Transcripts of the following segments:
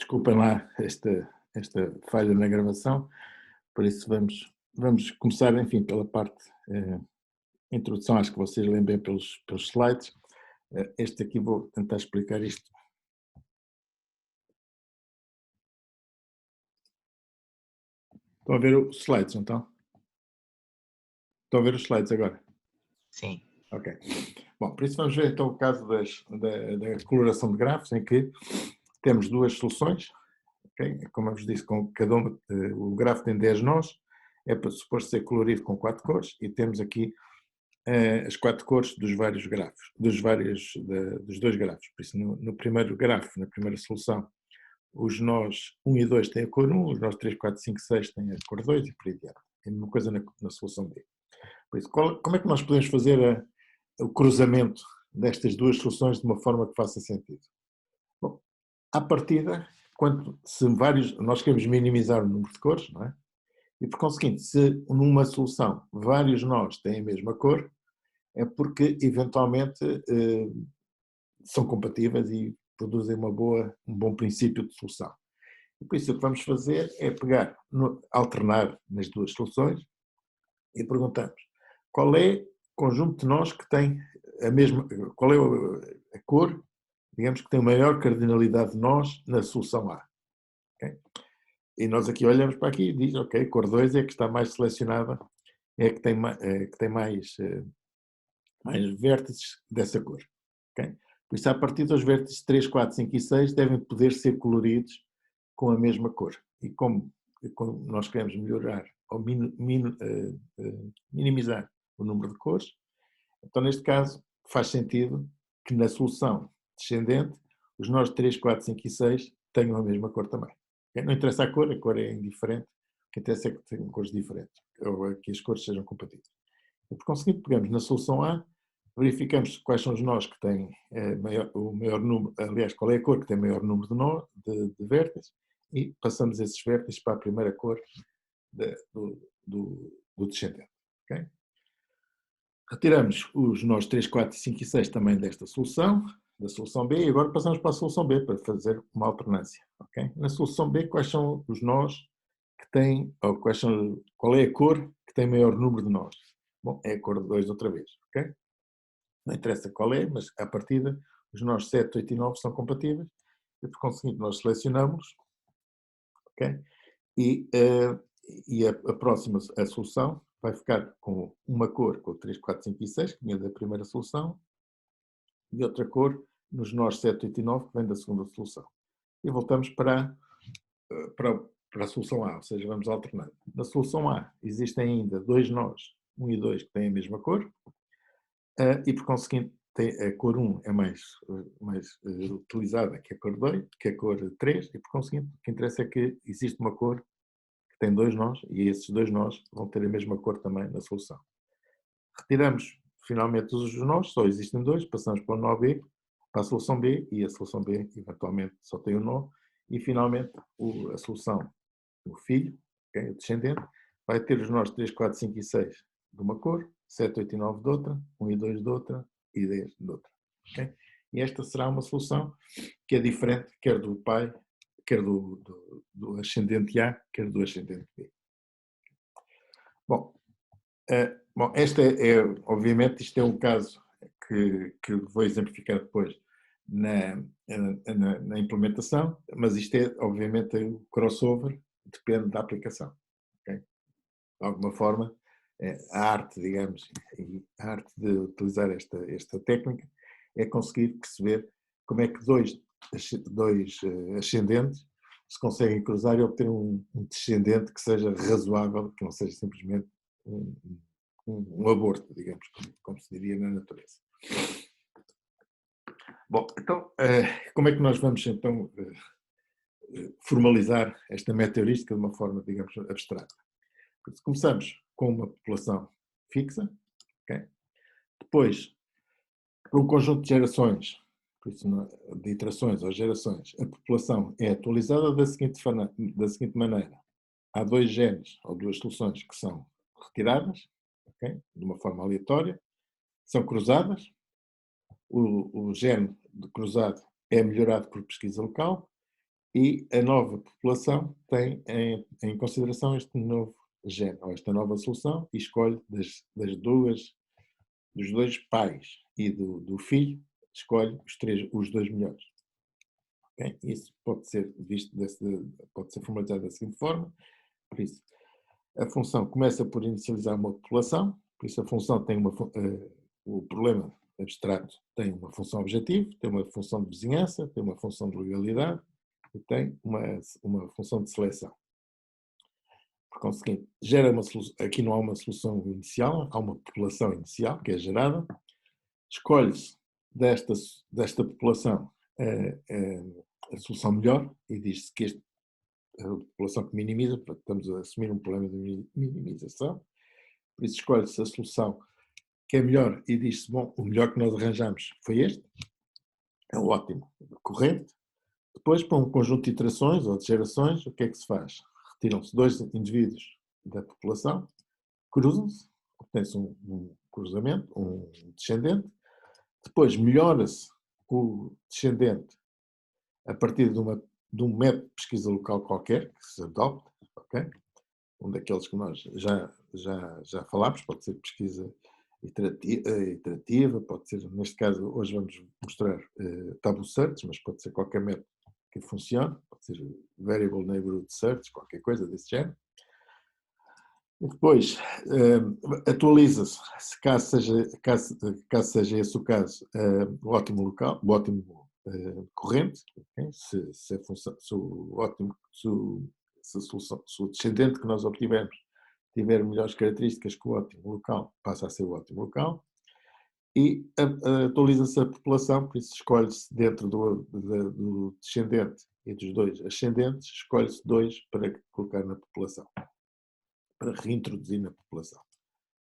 Desculpem lá esta falha na gravação, por isso vamos começar, enfim, pela parte introdução, acho que vocês leem bem pelos slides. Este aqui vou tentar explicar isto. Estão a ver os slides, não estão? Estão a ver os slides agora? Sim. Ok. Bom, por isso vamos ver então o caso da coloração de grafos, em que temos duas soluções. Okay? Como eu vos disse, com cada o grafo tem 10 nós, é suposto ser colorido com 4 cores, e temos aqui as 4 cores dos vários grafos, dos dois grafos. Por isso, no primeiro grafo, na primeira solução, os nós 1 e 2 têm a cor 1, os nós 3, 4, 5, 6 têm a cor 2 e por aí adiante. É a mesma coisa na solução B. Por isso, como é que nós podemos fazer o cruzamento destas duas soluções de uma forma que faça sentido? Bom, à partida, nós queremos minimizar o número de cores, não é? E por conseguinte, se numa solução vários nós têm a mesma cor, é porque eventualmente são compatíveis e produzem um bom princípio de solução. E por isso o que vamos fazer é alternar nas duas soluções e perguntamos qual é o conjunto de nós que tem qual é a cor, digamos, que tem maior cardinalidade de nós na solução A. Okay? E nós aqui olhamos para aqui e diz, ok, cor 2 é que está mais selecionada, é que tem mais vértices dessa cor. Okay? Por isso, a partir dos vértices 3, 4, 5 e 6 devem poder ser coloridos com a mesma cor. E como nós queremos melhorar ou minimizar o número de cores, então neste caso faz sentido que na solução descendente os nós 3, 4, 5 e 6 tenham a mesma cor também. Okay? Não interessa a cor é indiferente, o que interessa é que tenham cores diferentes, ou que as cores sejam compatíveis. E por conseguinte, pegamos na solução A, verificamos quais são os nós que têm o maior número, aliás, qual é a cor que tem o maior número de vértices, e passamos esses vértices para a primeira cor do descendente. Okay? Retiramos os nós 3, 4, 5 e 6 também desta solução, da solução B, e agora passamos para a solução B para fazer uma alternância. Okay? Na solução B, quais são os nós que têm, ou qual é a cor que tem maior número de nós? Bom, é a cor 2 outra vez. Okay? Não interessa qual é, mas à partida os nós 7, 8 e 9 são compatíveis, e por conseguinte nós selecionamos, ok? E a próxima a solução vai ficar com uma cor com 3, 4, 5 e 6, que vinha da primeira solução, e outra cor nos nós 7, 8 e 9, que vem da segunda solução. E voltamos para a solução A, ou seja, vamos alternando. Na solução A existem ainda dois nós, 1 e 2, que têm a mesma cor, e por conseguinte a cor 1 é mais utilizada que a cor 2, que a cor 3, e por conseguinte o que interessa é que existe uma cor que tem dois nós, e esses dois nós vão ter a mesma cor também na solução. Retiramos finalmente os nós, só existem dois, passamos para o nó B, para a solução B, e a solução B eventualmente só tem o nó, e finalmente a solução, o filho, okay, o descendente, vai ter os nós 3, 4, 5 e 6 de uma cor, 7, 8 e 9 de outra, 1 e 2 de outra e 10 de outra. Okay? E esta será uma solução que é diferente quer do pai, quer do ascendente A, quer do ascendente B. Bom, obviamente, isto é um caso que vou exemplificar depois na implementação, mas isto é, obviamente, o crossover, depende da aplicação. Okay? De alguma forma, a arte, digamos, e a arte de utilizar esta técnica é conseguir perceber como é que dois ascendentes se conseguem cruzar e obter um descendente que seja razoável, que não seja simplesmente um aborto, digamos, como se diria na natureza. Bom, então, como é que nós vamos então formalizar esta meta-heurística de uma forma, digamos, abstrata? Começamos com uma população fixa, okay? Depois, por um conjunto de gerações, por isso, de iterações ou gerações, a população é atualizada da seguinte maneira. Há dois genes ou duas soluções que são retiradas, okay? De uma forma aleatória, são cruzadas, o gene de cruzado é melhorado por pesquisa local e a nova população tem em consideração este novo gene, ou esta nova solução, e escolhe dos dois pais e do filho, escolhe os dois melhores. Okay? Isso pode ser visto, pode ser formalizado da seguinte forma. Por isso, a função começa por inicializar uma população, por isso a função tem o problema abstrato tem uma função objetivo, tem uma função de vizinhança, tem uma função de legalidade e tem uma função de seleção. Por conseguinte, aqui não há uma solução inicial, há uma população inicial que é gerada, escolhe-se desta população a solução melhor e diz-se que a população que minimiza, portanto, estamos a assumir um problema de minimização, por isso escolhe-se a solução que é melhor e diz-se, bom, o melhor que nós arranjamos foi este, é o ótimo, corrente. Depois, para um conjunto de iterações ou de gerações, o que é que se faz? Retiram-se dois indivíduos da população, cruzam-se, obtém-se um cruzamento, um descendente, depois melhora-se o descendente a partir de um método de pesquisa local qualquer, que se adopte, ok? Um daqueles que nós já falámos, pode ser pesquisa iterativa, pode ser, neste caso, hoje vamos mostrar Tabu Search, mas pode ser qualquer método que funcione, pode ser Variable Neighborhood Search, qualquer coisa desse género. E depois, atualiza-se, caso seja esse o caso, o ótimo local, o ótimo corrente, okay? Se o descendente que nós obtivemos tiver melhores características que o ótimo local, passa a ser o ótimo local, e atualiza-se a população, por isso escolhe-se dentro do descendente e dos dois ascendentes, escolhe-se dois para colocar na população, para reintroduzir na população.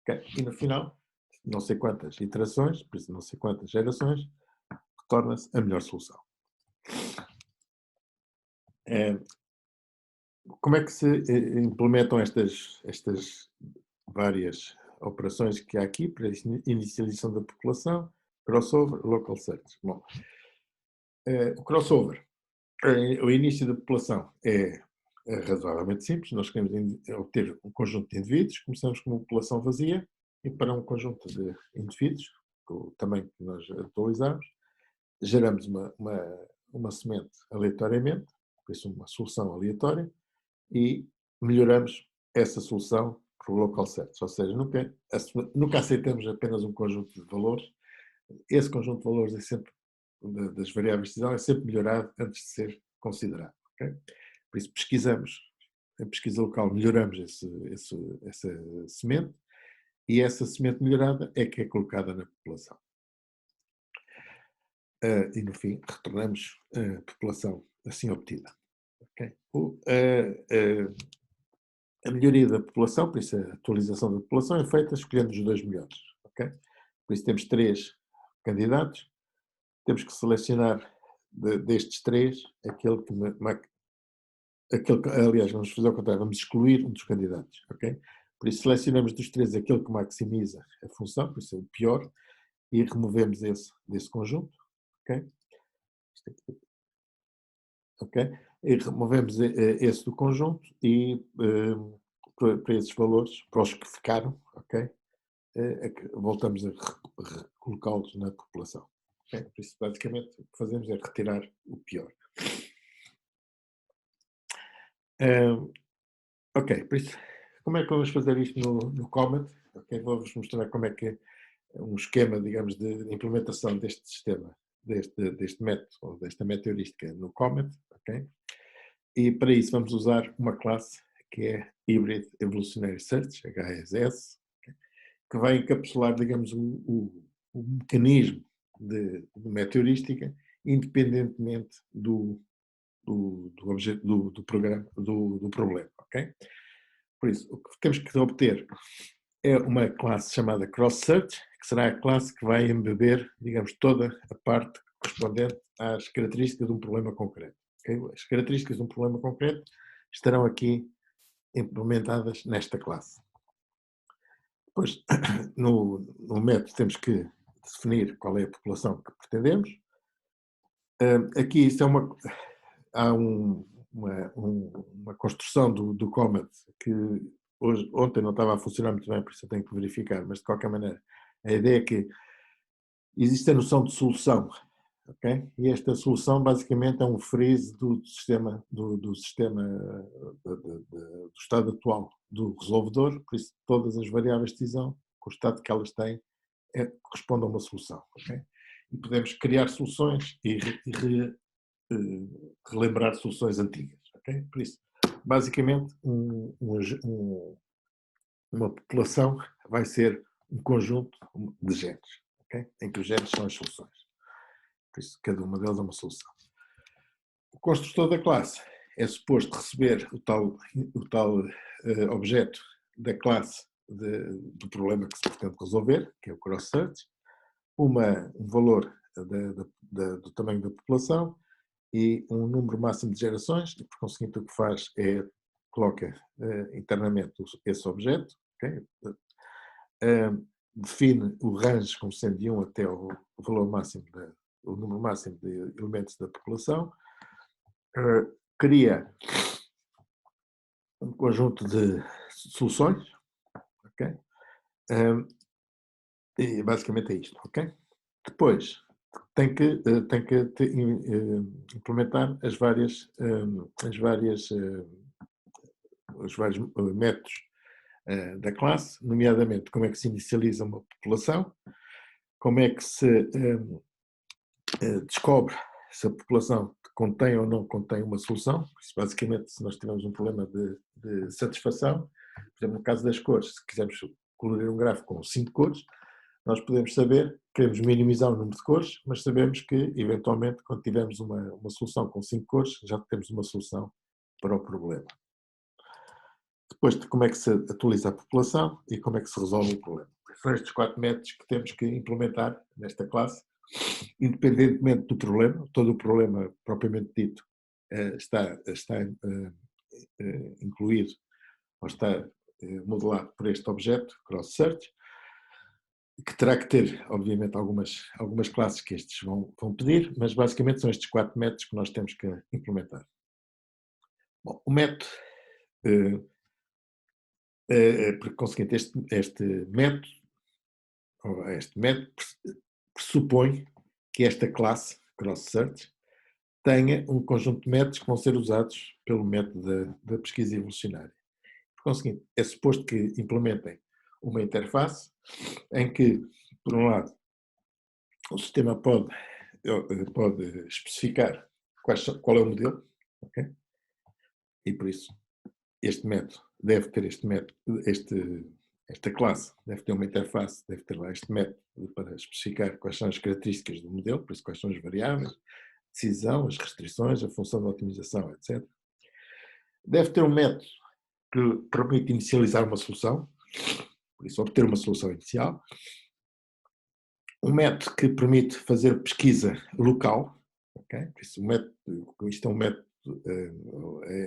Okay? E no final, não sei quantas iterações, por isso não sei quantas gerações, torna-se a melhor solução. Como é que se implementam estas várias operações que há aqui para a inicialização da população, crossover, local search? Bom, o crossover, o início da população é razoavelmente simples. Nós queremos obter um conjunto de indivíduos, começamos com uma população vazia e para um conjunto de indivíduos, com o tamanho que nós atualizamos, geramos uma semente aleatoriamente, por isso uma solução aleatória, e melhoramos essa solução para o local search. Ou seja, nunca aceitamos apenas um conjunto de valores. Esse conjunto de valores é sempre, das variáveis de decisão, é sempre melhorado antes de ser considerado. Okay? Por isso pesquisamos, a pesquisa local melhoramos essa semente e essa semente melhorada é que é colocada na população. E no fim retornamos a população assim obtida. Okay? A melhoria da população, por isso a atualização da população é feita escolhendo os dois melhores. Okay? Por isso temos 3 candidatos, temos que selecionar destes 3 aquele que, aliás, vamos fazer ao contrário, vamos excluir um dos candidatos. Okay? Por isso selecionamos dos 3 aquele que maximiza a função, por isso é o pior, e removemos esse desse conjunto. Okay? Okay? E removemos esse do conjunto e para esses valores, para os que ficaram, okay? Voltamos a recolocá-los na população. Okay? Por isso, basicamente, o que fazemos é retirar o pior. Ok, por isso, como é que vamos fazer isto no Comet? Okay? Vou-vos mostrar como é que é um esquema, digamos, de implementação deste sistema, deste método, ou desta meta-heurística no Comet. Okay? E para isso vamos usar uma classe que é Hybrid Evolutionary Search, HESS, que vai encapsular, digamos, o mecanismo de meta-heurística, independentemente do problema. Okay? Por isso, o que temos que obter é uma classe chamada Cross Search, que será a classe que vai embeber, digamos, toda a parte correspondente às características de um problema concreto. Okay? As características de um problema concreto estarão aqui implementadas nesta classe. Depois, no método, temos que definir qual é a população que pretendemos. Aqui, isto há uma construção do Comet que ontem não estava a funcionar muito bem, por isso eu tenho que verificar, mas de qualquer maneira, a ideia é que existe a noção de solução, ok? E esta solução basicamente é um freeze do sistema, do estado atual do resolvedor, por isso todas as variáveis de decisão, com o estado que elas têm, corresponde a uma solução, ok? E podemos criar soluções e relembrar soluções antigas, ok? Por isso, basicamente, uma população vai ser um conjunto de genes, okay? Em que os genes são as soluções. Por isso, cada uma delas é uma solução. O construtor da classe é suposto receber o tal objeto da classe do problema que se pretende resolver, que é o cross-search, um valor do tamanho da população e um número máximo de gerações, e por conseguinte o que faz é coloca internamente esse objeto, okay? Define o range como sendo de 1 até o valor máximo, o número máximo de elementos da população, cria um conjunto de soluções, ok? E basicamente é isto, ok? Depois tem que implementar os vários métodos da classe, nomeadamente como é que se inicializa uma população, como é que se descobre se a população contém ou não contém uma solução. Isso, basicamente, se nós tivermos um problema de satisfação, por exemplo, no caso das cores, se quisermos colorir um gráfico com 5 cores, nós podemos saber, queremos minimizar o número de cores, mas sabemos que, eventualmente, quando tivermos uma solução com 5 cores, já temos uma solução para o problema. Depois de como é que se atualiza a população e como é que se resolve o problema. São estes 4 métodos que temos que implementar nesta classe, independentemente do problema. Todo o problema propriamente dito está incluído ou está modelado por este objeto, cross-search, que terá que ter, obviamente, algumas classes que estes vão pedir, mas basicamente são estes 4 métodos que nós temos que implementar. Bom, o método, por conseguinte, este método pressupõe que esta classe, cross-search, tenha um conjunto de métodos que vão ser usados pelo método da pesquisa evolucionária. Por conseguinte, é suposto que implementem uma interface em que, por um lado, o sistema pode especificar qual é o modelo, ok? E por isso este método deve ter esta classe deve ter uma interface, deve ter lá este método para especificar quais são as características do modelo, por isso quais são as variáveis, decisão, as restrições, a função de otimização, etc. Deve ter um método que permite inicializar uma solução, por isso obter uma solução inicial. Um método que permite fazer pesquisa local, okay? Por isso, isto é um método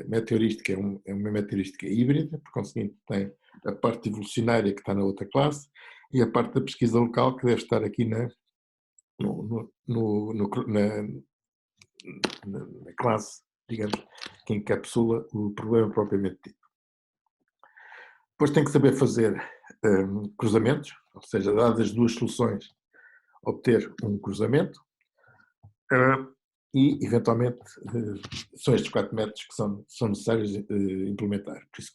meteorística, é uma meteorística híbrida, por conseguinte tem a parte evolucionária que está na outra classe e a parte da pesquisa local que deve estar aqui na classe, digamos, que encapsula o problema propriamente dito. Depois tem que saber fazer cruzamentos, ou seja, dadas as duas soluções, obter um cruzamento e, eventualmente, são estes 4 métodos que são necessários implementar. Por isso,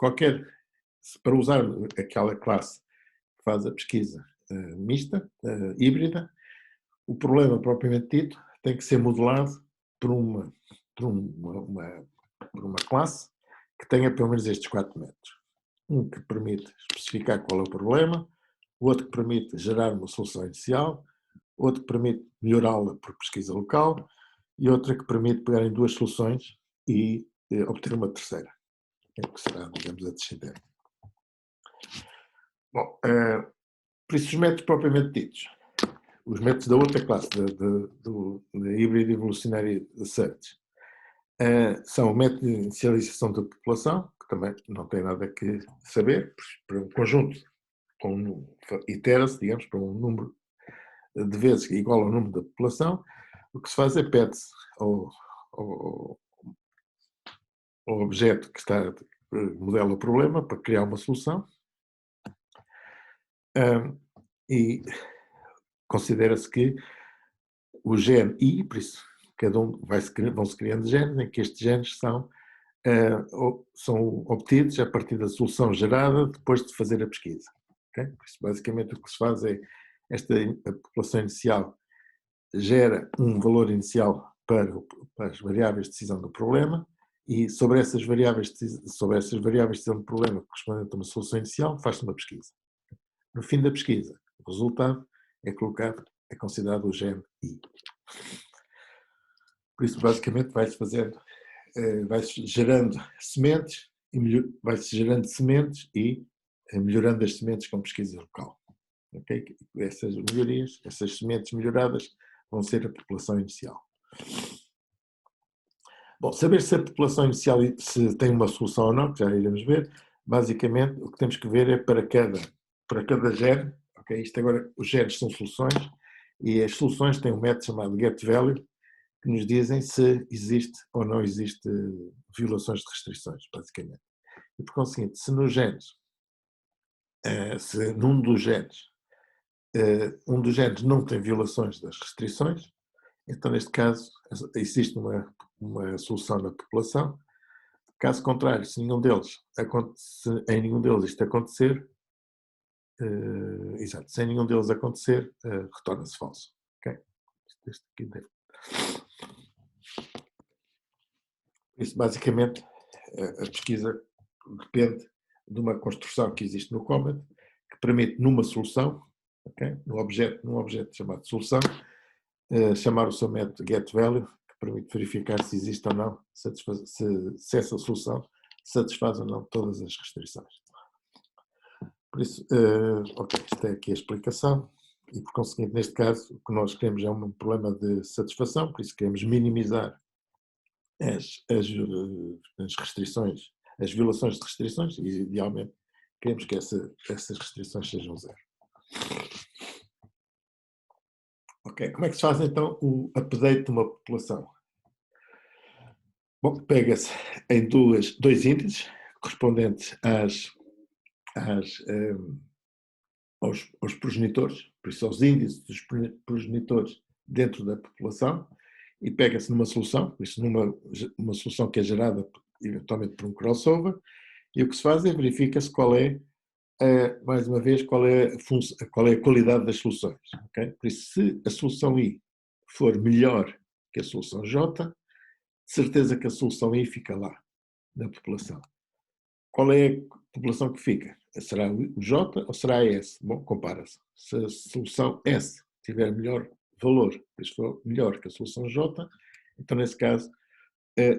para usar aquela classe que faz a pesquisa mista, híbrida, o problema propriamente dito tem que ser modelado por uma classe que tenha pelo menos estes 4 métodos. Um que permite especificar qual é o problema, outro que permite gerar uma solução inicial, outro que permite melhorá-la por pesquisa local e outra que permite pegar em 2 soluções e obter uma terceira, que será, digamos, a descendente. Bom, por isso os métodos propriamente ditos, os métodos da outra classe, da híbrida evolucionária search, são o método de inicialização da população, que também não tem nada que saber, para um conjunto, itera-se, digamos, para um número de vezes igual ao número da população, o que se faz é pede-se ao ao objeto que modela o problema para criar uma solução. E considera-se que o gene I, por isso cada um vão-se criando genes, em que estes genes são obtidos a partir da solução gerada depois de fazer a pesquisa. Okay? Por isso, basicamente, o que se faz é a população inicial gera um valor inicial para as variáveis de decisão do problema e sobre essas variáveis de decisão do problema correspondente a uma solução inicial faz-se uma pesquisa. No fim da pesquisa, o resultado é considerado o gene I. Por isso, basicamente, vai-se gerando sementes e melhorando as sementes com pesquisa local. Okay? Essas melhorias, essas sementes melhoradas vão ser a população inicial. Bom, saber se a população inicial se tem uma solução ou não, que já iremos ver, basicamente o que temos que ver é para cada gene, okay? Isto agora, os genes são soluções e as soluções têm um método chamado getValue, que nos dizem se existe ou não existe violações de restrições, basicamente. E por conseguinte, se num dos genes, um dos genes não tem violações das restrições, então neste caso existe uma solução na população. Caso contrário, se em nenhum deles isto acontecer, se em nenhum deles acontecer, retorna-se falso. Okay? Este aqui deve. Isso, basicamente, a pesquisa depende de uma construção que existe no Comet, que permite, numa solução, okay, num objeto chamado solução, chamar o seu método getValue, que permite verificar se existe ou não, se essa solução satisfaz ou não todas as restrições. Por isso, isto é aqui a explicação. E, por conseguinte, neste caso, o que nós queremos é um problema de satisfação, por isso queremos minimizar as restrições, as violações de restrições, e idealmente queremos que essas restrições sejam zero. Ok, como é que se faz então o update de uma população? Bom, pega-se em dois índices correspondentes aos progenitores, por isso aos índices dos progenitores dentro da população, e pega-se numa solução, por isso numa solução que é gerada eventualmente por um crossover, e o que se faz é verifica-se mais uma vez, qual é a qualidade das soluções. Okay? Por isso, se a solução I for melhor que a solução J, de certeza que a solução I fica lá, na população. Qual é a população que fica? Será o J ou será a S? Bom, compara-se. Se a solução S tiver melhor valor, se for melhor que a solução J, então nesse caso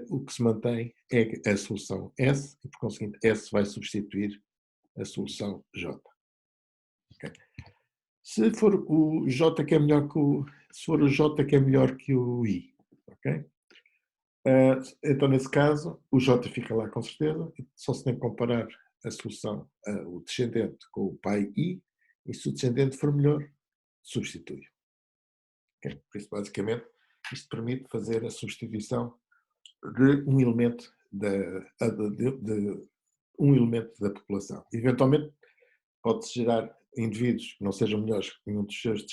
o que se mantém é a solução S e por conseguinte S vai substituir a solução J. Okay. Se for o J que é melhor que o I, ok? Então, nesse caso, o J fica lá com certeza, só se tem que comparar a solução, o descendente com o pai I, e se o descendente for melhor, substitui. Okay? Por isso, basicamente, isto permite fazer a substituição de um elemento um elemento da população. Eventualmente, pode-se gerar indivíduos que não sejam melhores que nenhum dos seus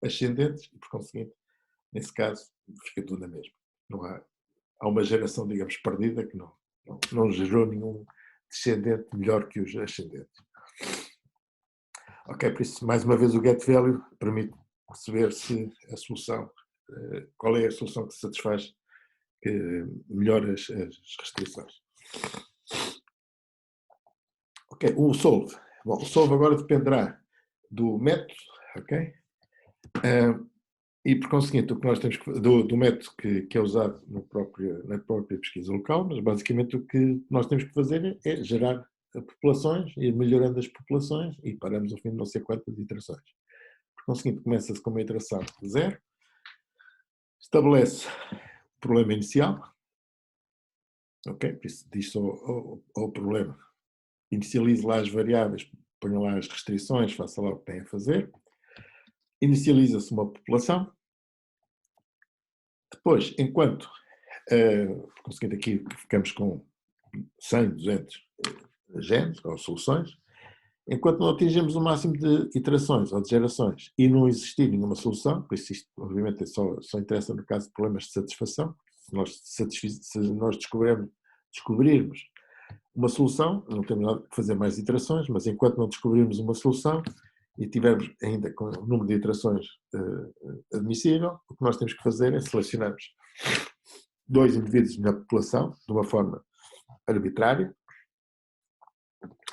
ascendentes, e, por conseguinte, nesse caso, fica tudo na mesma. Não há uma geração, digamos, perdida que não gerou nenhum descendente melhor que os ascendentes. Ok, por isso, mais uma vez, o getValue permite perceber se a solução, qual é a solução que satisfaz, que melhora as restrições. Ok, o solve. Bom, o solve agora dependerá do método, ok? E por conseguinte, o que nós temos do método que é usado na própria pesquisa local, mas basicamente o que nós temos que fazer é gerar populações, ir melhorando as populações e paramos ao fim de não sei quantas iterações. Por conseguinte, começa-se com uma iteração de 0, estabelece o problema inicial, ok? Por isso diz ao problema, inicialize lá as variáveis, ponha lá as restrições, faça lá o que tem a fazer, inicializa-se uma população. Depois, enquanto, por conseguinte aqui ficamos com 100, 200 genes ou soluções, enquanto não atingimos o máximo de iterações ou de gerações e não existir nenhuma solução, por isso isto obviamente só interessa no caso de problemas de satisfação, se nós descobrirmos uma solução, não temos nada que fazer mais iterações, mas enquanto não descobrirmos uma solução e tivermos ainda com o número de iterações admissível, o que nós temos que fazer é selecionarmos 2 indivíduos na população de uma forma arbitrária.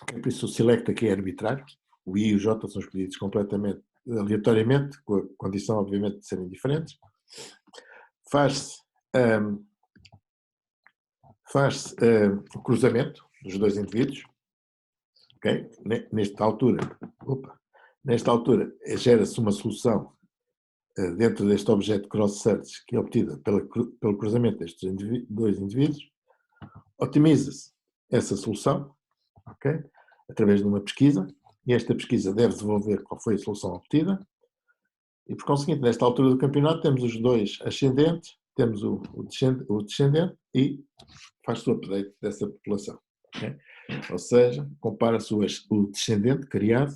Por isso o select aqui é arbitrário, o I e o J são escolhidos completamente aleatoriamente, com a condição obviamente de serem diferentes. Faz-se o cruzamento dos 2 indivíduos, okay? Nesta altura gera-se uma solução dentro deste objeto cross-search que é obtida pelo cruzamento destes 2 indivíduos, otimiza-se essa solução, okay? Através de uma pesquisa, e esta pesquisa deve devolver qual foi a solução obtida, e por conseguinte, nesta altura do campeonato, temos os 2 ascendentes, temos o descendente e faz-se o update dessa população. Okay? Ou seja, compara-se o descendente criado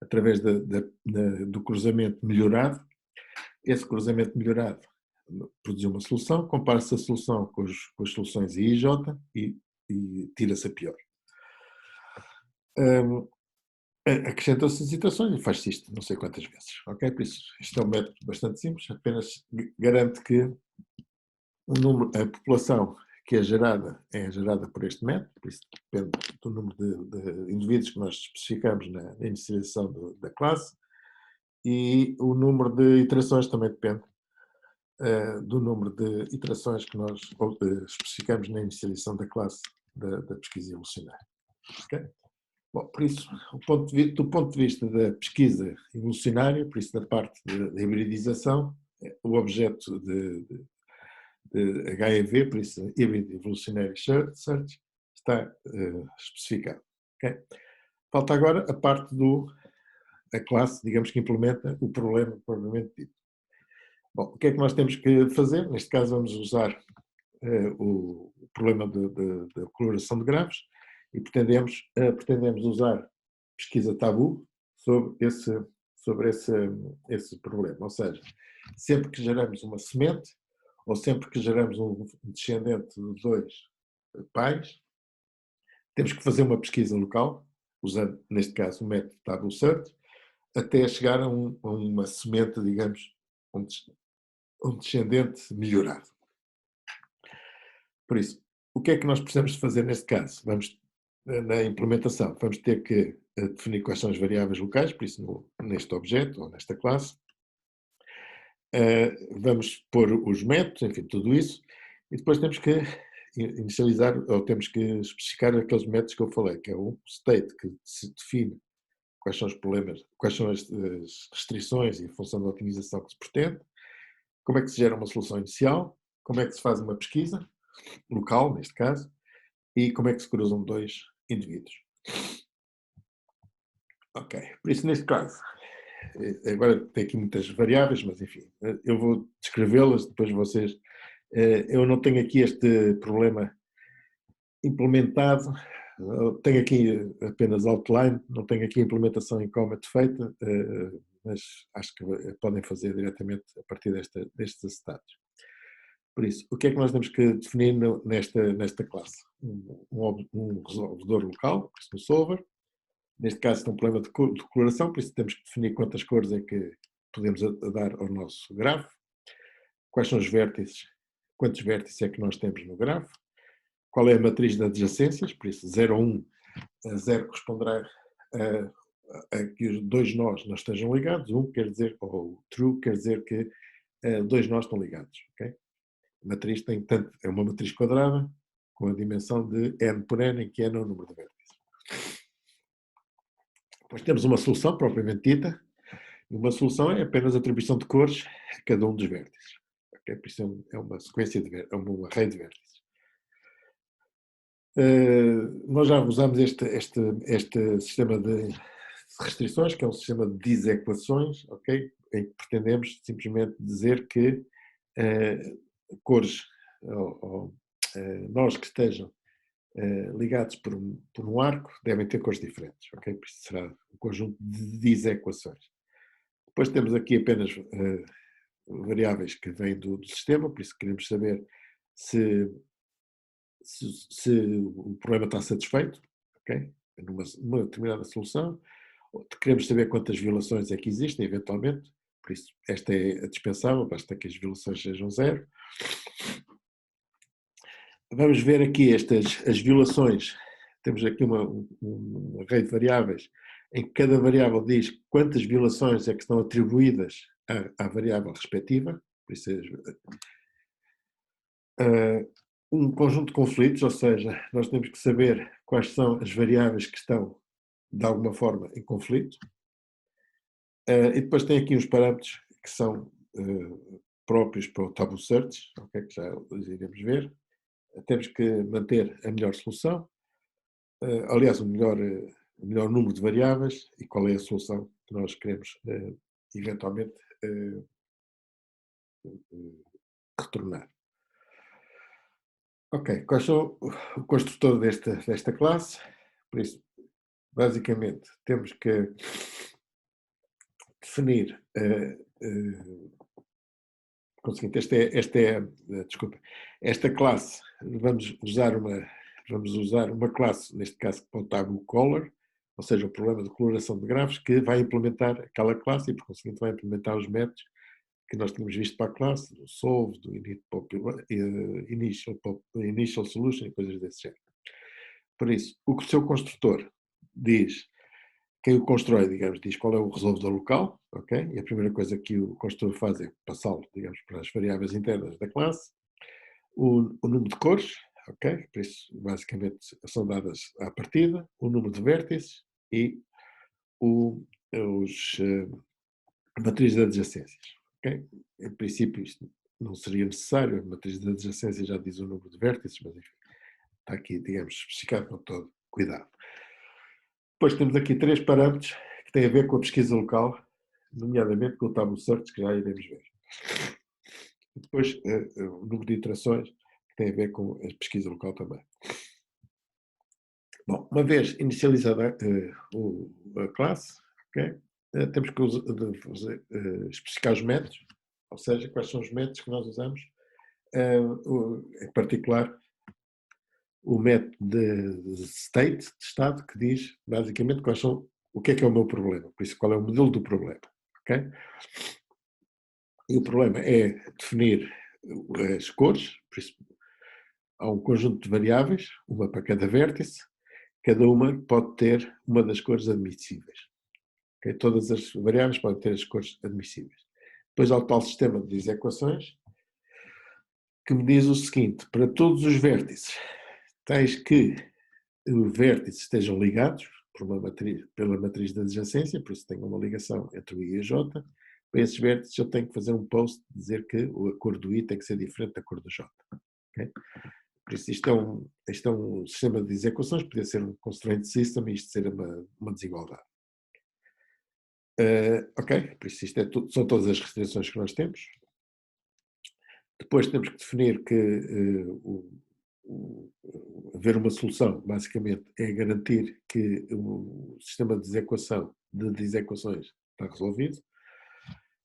através do cruzamento melhorado. Esse cruzamento melhorado produziu uma solução, compara-se a solução com as soluções I e J e tira-se a pior. Acrescentam-se as iterações e faz-se isto não sei quantas vezes. Ok? Por isso, isto é um método bastante simples, apenas garante que a população que é gerada por este método, por isso depende do número de indivíduos que nós especificamos na inicialização da classe, e o número de iterações também depende do número de iterações que nós especificamos na inicialização da classe da pesquisa evolucionária. Okay? Bom, por isso, do ponto de vista da pesquisa evolucionária, por isso da parte da hibridização, o objeto de HEV, por isso Hybrid Evolutionary Search, está especificado. Okay? Falta agora a parte a classe, digamos, que implementa o problema propriamente dito. Bom, o que é que nós temos que fazer? Neste caso vamos usar o problema da coloração de grafos e pretendemos usar pesquisa tabu sobre esse problema. Ou seja, sempre que geramos uma semente ou sempre que geramos um descendente de 2 pais, temos que fazer uma pesquisa local, usando, neste caso, o método tabu search, até chegar a uma semente, digamos, um descendente melhorado. Por isso, o que é que nós precisamos de fazer neste caso? Na implementação, vamos ter que definir quais são as variáveis locais, por isso neste objeto ou nesta classe. Vamos pôr os métodos, enfim, tudo isso, e depois temos que inicializar, ou temos que especificar aqueles métodos que eu falei, que é o state, que se define quais são os problemas, quais são as restrições e a função de otimização que se pretende, como é que se gera uma solução inicial, como é que se faz uma pesquisa, local, neste caso, e como é que se cruzam 2 indivíduos. Ok, por isso neste caso, agora tem aqui muitas variáveis, mas enfim, eu vou descrevê-las, depois vocês, eu não tenho aqui este problema implementado, tenho aqui apenas outline, não tenho aqui a implementação em Comet feita, mas acho que podem fazer diretamente a partir destes acetados. Por isso, o que é que nós temos que definir nesta classe? Um resolvedor local, por isso no solver. Neste caso tem um problema de coloração, por isso temos que definir quantas cores é que podemos dar ao nosso grafo. Quais são os vértices, quantos vértices é que nós temos no grafo. Qual é a matriz de adjacências, por isso 0 a 1, 0 corresponderá a que os 2 nós não estejam ligados, 1 quer dizer, ou true quer dizer que 2 nós estão ligados. Okay? A matriz é uma matriz quadrada com a dimensão de n por n, em que n é o número de vértices. Depois temos uma solução propriamente dita. Uma solução é apenas a atribuição de cores a cada um dos vértices. Okay? Por isso é uma sequência é um array de vértices. Nós já usamos este sistema de restrições, que é um sistema de disequações, okay? Em que pretendemos simplesmente dizer que cores ou nós que estejam ligados por um arco devem ter cores diferentes, ok? Por isso será um conjunto de disequações. Depois temos aqui apenas variáveis que vêm do sistema, por isso queremos saber se o problema está satisfeito, ok? Numa determinada solução. Queremos saber quantas violações é que existem, eventualmente, por isso esta é a dispensável, basta que as violações sejam zero. Vamos ver aqui as violações. Temos aqui um array de variáveis em que cada variável diz quantas violações é que estão atribuídas à variável respectiva. Por isso um conjunto de conflitos, ou seja, nós temos que saber quais são as variáveis que estão, de alguma forma, em conflito. E depois tem aqui uns parâmetros que são próprios para o Tabu Search, okay, que já os iremos ver. Temos que manter a melhor solução, aliás, o melhor número de variáveis e qual é a solução que nós queremos eventualmente retornar. Ok, quais são o construtor desta classe? Por isso, basicamente, temos que definir o seguinte, desculpa, esta classe, vamos usar uma classe, neste caso, para o Tabu Color, ou seja, o problema de coloração de grafos, que vai implementar aquela classe e, por conseguinte, vai implementar os métodos que nós tínhamos visto para a classe, do Solve, do Initial Solution e coisas desse género. Por isso, o que o seu construtor diz, quem o constrói, digamos, diz qual é o resolvedor local, ok? E a primeira coisa que o construtor faz é passá-lo, digamos, para as variáveis internas da classe. O número de cores, ok? Por isso, basicamente, são dadas à partida, o número de vértices e a matriz de adjacências, ok? Em princípio, isto não seria necessário, a matriz de adjacência já diz o número de vértices, mas enfim, está aqui, digamos, especificado com todo cuidado. Depois temos aqui 3 parâmetros que têm a ver com a pesquisa local, nomeadamente com o Tabu Search, que já iremos ver. Depois, o número de iterações, que tem a ver com a pesquisa local também. Bom, uma vez inicializada a classe, okay, temos que especificar os métodos, ou seja, quais são os métodos que nós usamos, em particular o método de state, de estado, que diz basicamente o que é o meu problema, por isso qual é o modelo do problema, ok? E o problema é definir as cores, por isso há um conjunto de variáveis, uma para cada vértice, cada uma pode ter uma das cores admissíveis. Okay? Todas as variáveis podem ter as cores admissíveis. Depois há o tal sistema de equações que me diz o seguinte, para todos os vértices, tais que os vértices estejam ligados pela matriz de adjacência, por isso tenho uma ligação entre o I e a J, para esses vértices eu tenho que fazer um post dizer que a cor do I tem que ser diferente da cor do J. Okay? Por isso isto é um sistema de equações, podia ser um constraint system e isto ser uma desigualdade. Ok, por isso isto são todas as restrições que nós temos. Depois temos que definir que haver uma solução, basicamente, é garantir que o sistema de desequações está resolvido.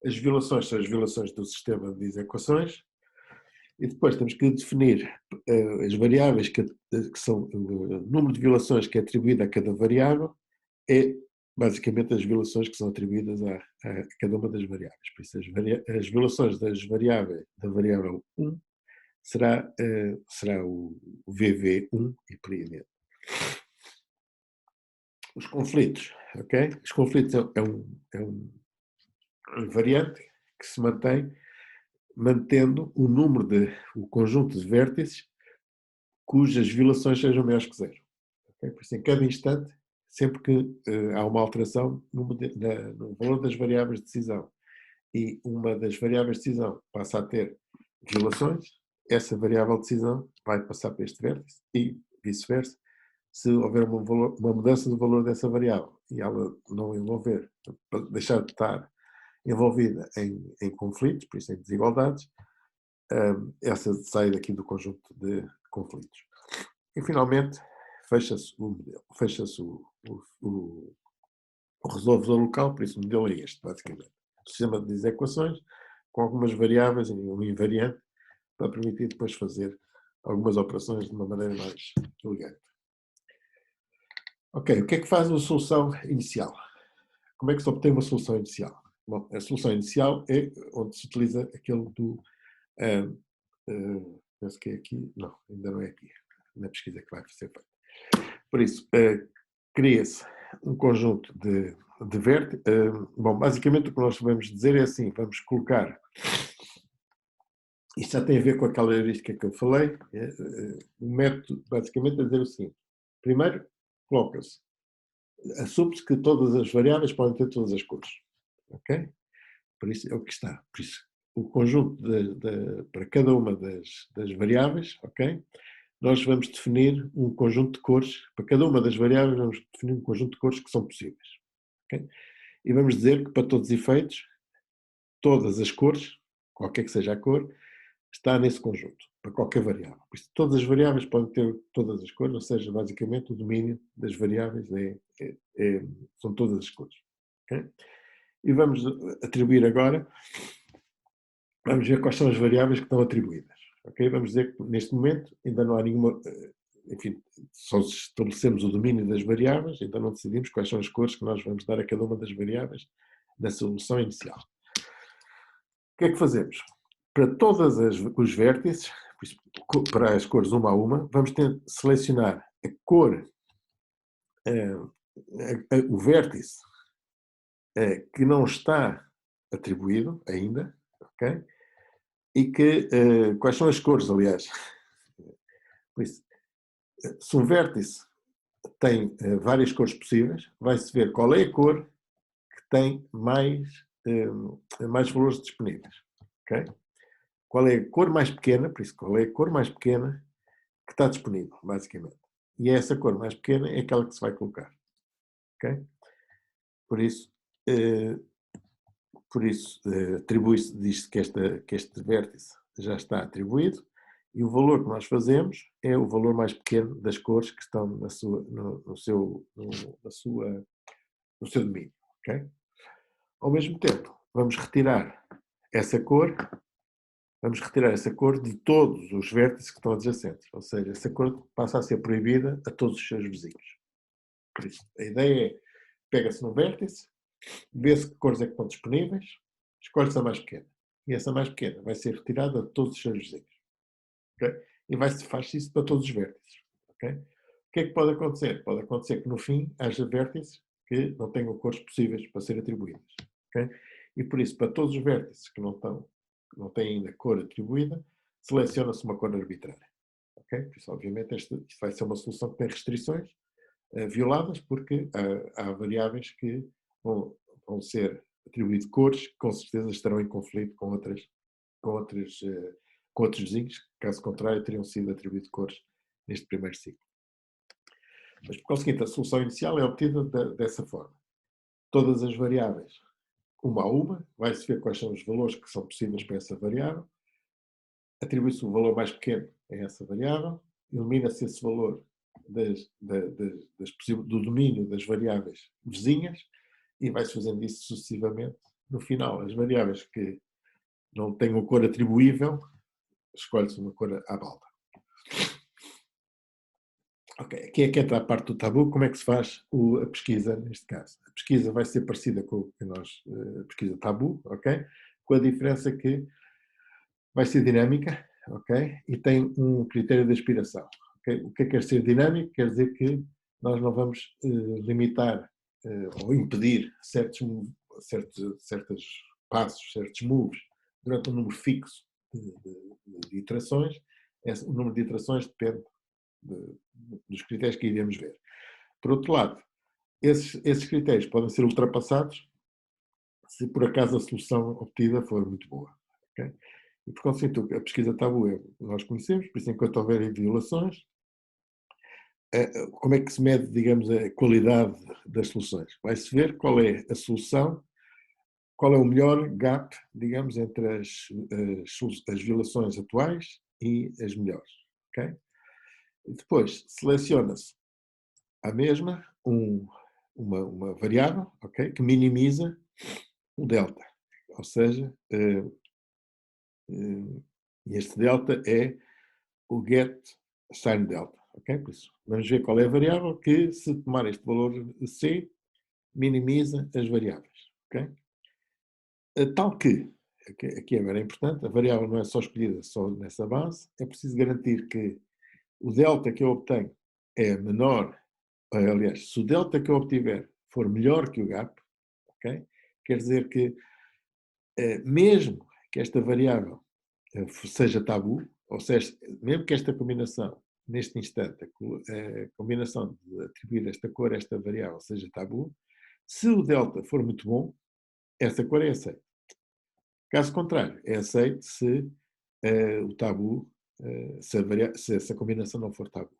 As violações são as violações do sistema de desequações. E depois temos que definir as variáveis que são o número de violações que é atribuído a cada variável é basicamente as violações que são atribuídas a cada uma das variáveis. Por isso, as violações da variável 1 será o VV1 e por aí adiante. Os conflitos, ok? Os conflitos é um variante que se mantém mantendo o conjunto de vértices cujas violações sejam maiores que zero. Okay? Por isso, em cada instante, sempre que há uma alteração no valor das variáveis de decisão e uma das variáveis de decisão passa a ter violações, essa variável de decisão vai passar para este vértice e vice-versa. Se houver uma mudança do valor dessa variável e ela não deixar de estar envolvida em conflitos, por isso em desigualdades, essa sai daqui do conjunto de conflitos. E finalmente fecha-se o modelo, fecha-se o resolvedor local, por isso o modelo é este, basicamente. O sistema de equações com algumas variáveis e um invariante para permitir depois fazer algumas operações de uma maneira mais elegante. Ok, o que é que faz a solução inicial? Como é que se obtém uma solução inicial? Bom, a solução inicial é onde se utiliza aquele do... penso que é aqui. Não, ainda não é aqui. Na pesquisa que vai ser feita. Por isso, cria-se um conjunto de vértices. Bom, basicamente o que nós vamos dizer é assim, vamos colocar... Isto já tem a ver com aquela heurística que eu falei. O método, basicamente, é dizer o seguinte. Primeiro, coloca-se. Assume-se que todas as variáveis podem ter todas as cores. Ok? Por isso é o que está. Por isso, o conjunto para cada uma das variáveis, ok? Nós vamos definir um conjunto de cores. Para cada uma das variáveis, vamos definir um conjunto de cores que são possíveis. Ok? E vamos dizer que, para todos os efeitos, todas as cores, qualquer que seja a cor, está nesse conjunto, para qualquer variável. Por isso, todas as variáveis podem ter todas as cores, ou seja, basicamente o domínio das variáveis são todas as cores. Okay? E vamos atribuir agora, vamos ver quais são as variáveis que estão atribuídas. Okay? Vamos dizer que neste momento ainda não há nenhuma, enfim, só estabelecemos o domínio das variáveis, então não decidimos quais são as cores que nós vamos dar a cada uma das variáveis da solução inicial. O que é que fazemos? Para todos os vértices, para as cores uma a uma, vamos selecionar a cor, o vértice que não está atribuído ainda, ok? E que, quais são as cores, aliás? Por isso, se um vértice tem várias cores possíveis, vai-se ver qual é a cor que tem mais valores disponíveis, ok? Qual é a cor mais pequena, por isso, qual é a cor mais pequena que está disponível, basicamente. E essa cor mais pequena é aquela que se vai colocar. Ok? Por isso atribui-se, diz-se que este vértice já está atribuído e o valor que nós fazemos é o valor mais pequeno das cores que estão no seu domínio. Okay? Ao mesmo tempo, vamos retirar essa cor de todos os vértices que estão adjacentes. Ou seja, essa cor passa a ser proibida a todos os seus vizinhos. Por isso, a ideia é, pega-se num vértice, vê-se que cores é que estão disponíveis, escolhe-se a mais pequena. E essa mais pequena vai ser retirada de todos os seus vizinhos. Okay? E faz isso para todos os vértices. Okay? O que é que pode acontecer? Pode acontecer que no fim haja vértices que não tenham cores possíveis para ser atribuídas. Okay? E por isso, para todos os vértices que não têm ainda cor atribuída, seleciona-se uma cor arbitrária. Okay? Por isso, obviamente, isto vai ser uma solução que tem restrições violadas, porque há variáveis que vão ser atribuídas cores que com certeza estarão em conflito com outros vizinhos, caso contrário teriam sido atribuídas cores neste primeiro ciclo. Mas por conseguinte, a solução inicial é obtida dessa forma. Todas as variáveis, uma a uma, vai-se ver quais são os valores que são possíveis para essa variável, atribui-se o valor mais pequeno a essa variável, elimina-se esse valor do domínio das variáveis vizinhas e vai-se fazendo isso sucessivamente. No final, as variáveis que não têm uma cor atribuível, escolhe-se uma cor à balda. Ok, aqui é que entra a parte do tabu. Como é que se faz a pesquisa neste caso? A pesquisa vai ser parecida com a pesquisa tabu, ok? Com a diferença que vai ser dinâmica, ok? E tem um critério de aspiração. Okay? O que é quer ser dinâmico? Quer dizer que nós não vamos limitar ou impedir certos passos, certos moves durante um número fixo de iterações. O número de iterações depende dos critérios que iremos ver. Por outro lado, esses critérios podem ser ultrapassados se por acaso a solução obtida for muito boa. Okay? E por conseguinte, a pesquisa tabu nós conhecemos, por isso enquanto houver violações, como é que se mede, digamos, a qualidade das soluções? Vai-se ver qual é a solução, qual é o melhor gap, digamos, entre as violações atuais e as melhores. Okay? E depois seleciona-se a mesma uma variável, ok, que minimiza o delta. Ou seja, este delta é o get sin delta. Ok? Por isso, vamos ver qual é a variável que, se tomar este valor C, minimiza as variáveis. Ok? Tal que, aqui agora é importante, a variável não é só escolhida só nessa base, é preciso garantir que o delta que eu obtenho é menor, aliás, se o delta que eu obtiver for melhor que o gap, ok? Quer dizer que, mesmo que esta variável seja tabu, ou seja, mesmo que esta combinação, neste instante, a combinação de atribuir esta cor a esta variável seja tabu, se o delta for muito bom, essa cor é aceita. Caso contrário, é aceito se o tabu, se essa combinação não for tabu.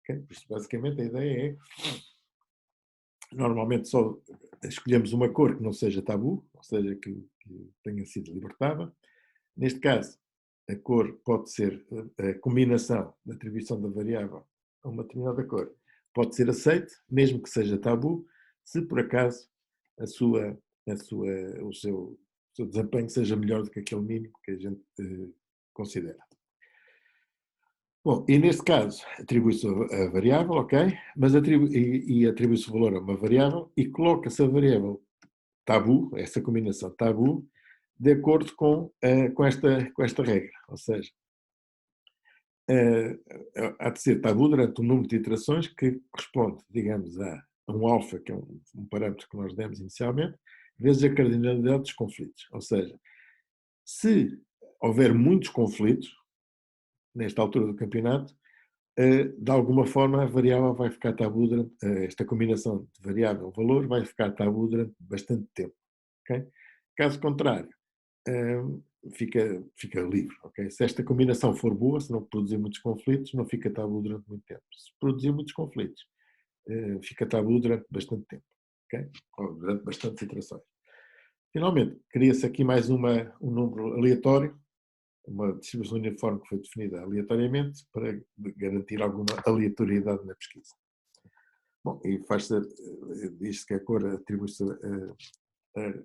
Okay? Por isso, basicamente, a ideia é, normalmente só escolhemos uma cor que não seja tabu, ou seja, que tenha sido libertada. Neste caso, a cor pode ser, a combinação da atribuição da variável a uma determinada cor pode ser aceite, mesmo que seja tabu, se por acaso o seu desempenho seja melhor do que aquele mínimo que a gente considera. Bom, e neste caso atribui-se a variável, ok, mas atribui-se o valor a uma variável e coloca-se a variável tabu, essa combinação tabu, de acordo com esta regra, ou seja, há de ser tabu durante um número de iterações que corresponde, digamos, a um alfa, que é um parâmetro que nós demos inicialmente, vezes a cardinalidade dos conflitos. Ou seja, se houver muitos conflitos, nesta altura do campeonato, de alguma forma a variável vai ficar tabu durante, esta combinação de variável-valor vai ficar tabu durante bastante tempo. Okay? Caso contrário, fica livre. Okay? Se esta combinação for boa, se não produzir muitos conflitos, não fica tabu durante muito tempo. Se produzir muitos conflitos, fica tabu durante bastante tempo. Okay? Ou durante bastantes iterações. Finalmente, cria-se aqui mais um número aleatório, uma distribuição uniforme que foi definida aleatoriamente para garantir alguma aleatoriedade na pesquisa. Bom, e diz-se que a cor atribui-se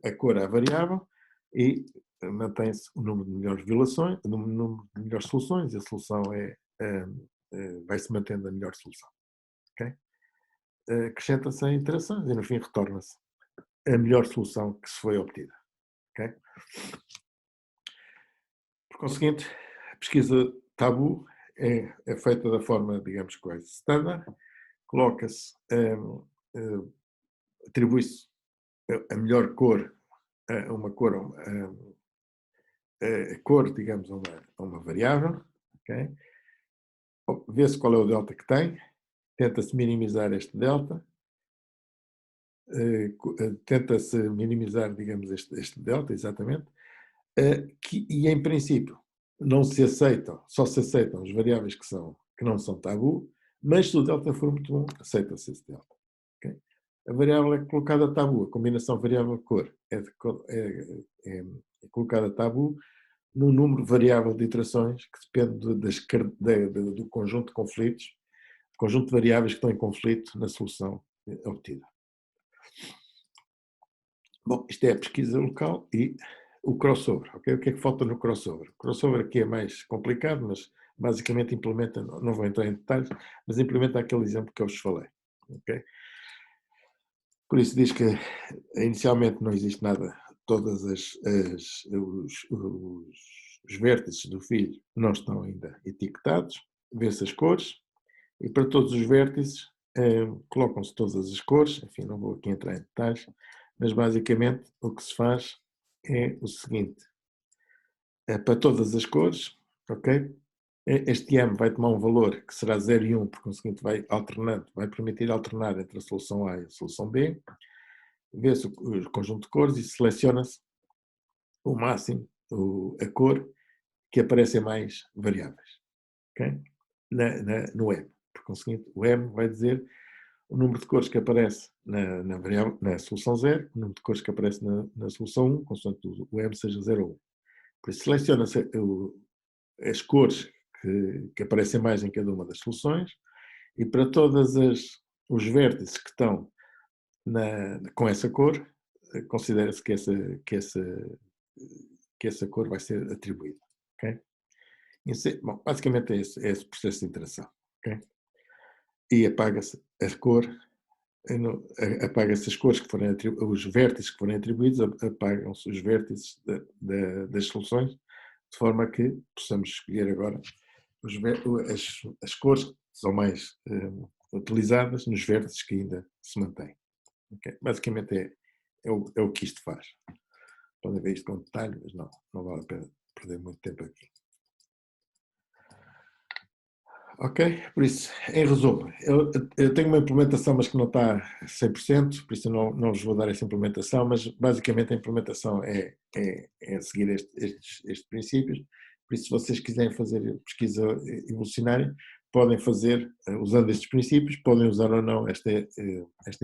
a cor à variável e mantém-se o número de melhores violações, o número de melhores soluções, e a solução vai-se mantendo a melhor solução. Okay? Acrescenta-se a interações e no fim retorna-se a melhor solução que se foi obtida. Okay? Por conseguinte, a pesquisa tabu é feita da forma, digamos, quase standard, coloca-se, atribui-se a melhor cor, uma cor, a cor, digamos, a uma variável, okay? Vê-se qual é o delta que tem, tenta-se minimizar este delta, tenta-se minimizar, digamos, este delta, exatamente, e em princípio não se aceitam, só se aceitam as variáveis que não são tabu, mas se o delta for muito bom, aceita-se esse delta. Okay? A variável é colocada tabu, a combinação variável-cor é colocada tabu num número variável de iterações que depende do conjunto de conflitos, conjunto de variáveis que estão em conflito na solução obtida. Bom, isto é a pesquisa local e o crossover, ok? O que é que falta no crossover? O crossover aqui é mais complicado, mas basicamente implementa, não vou entrar em detalhes, mas implementa aquele exemplo que eu vos falei, ok? Por isso diz que inicialmente não existe nada, todas os vértices do filho não estão ainda etiquetados, vê-se as cores, e para todos os vértices colocam-se todas as cores, enfim, não vou aqui entrar em detalhes, mas basicamente o que se faz é o seguinte, para todas as cores, ok? Este M vai tomar um valor que será 0 e 1, por conseguinte vai alternando, vai permitir alternar entre a solução A e a solução B, vê-se o conjunto de cores e seleciona-se o máximo, a cor que aparece em mais variáveis, ok? No M. Por conseguinte, o M vai dizer o número de cores que aparece na solução 0, o número de cores que aparece na solução 1, consoante o M seja 0 ou 1. Por isso, seleciona-se as cores que aparecem mais em cada uma das soluções, e para todos os vértices que estão com essa cor, considera-se que essa cor vai ser atribuída. Okay? Bom, basicamente é esse processo de interação. Okay? E apaga-se a cor, apaga-se as cores que forem os vértices que forem atribuídos, apagam-se os vértices das soluções, de forma que possamos escolher agora as cores que são mais utilizadas nos vértices que ainda se mantêm. Okay? Basicamente é o que isto faz. Podem ver isto com detalhe, mas não vale a pena perder muito tempo aqui. Ok? Por isso, em resumo, eu tenho uma implementação, mas que não está 100%, por isso eu não vos vou dar essa implementação, mas basicamente a implementação é seguir estes princípios. Por isso, se vocês quiserem fazer pesquisa evolucionária, podem fazer usando estes princípios, podem usar ou não esta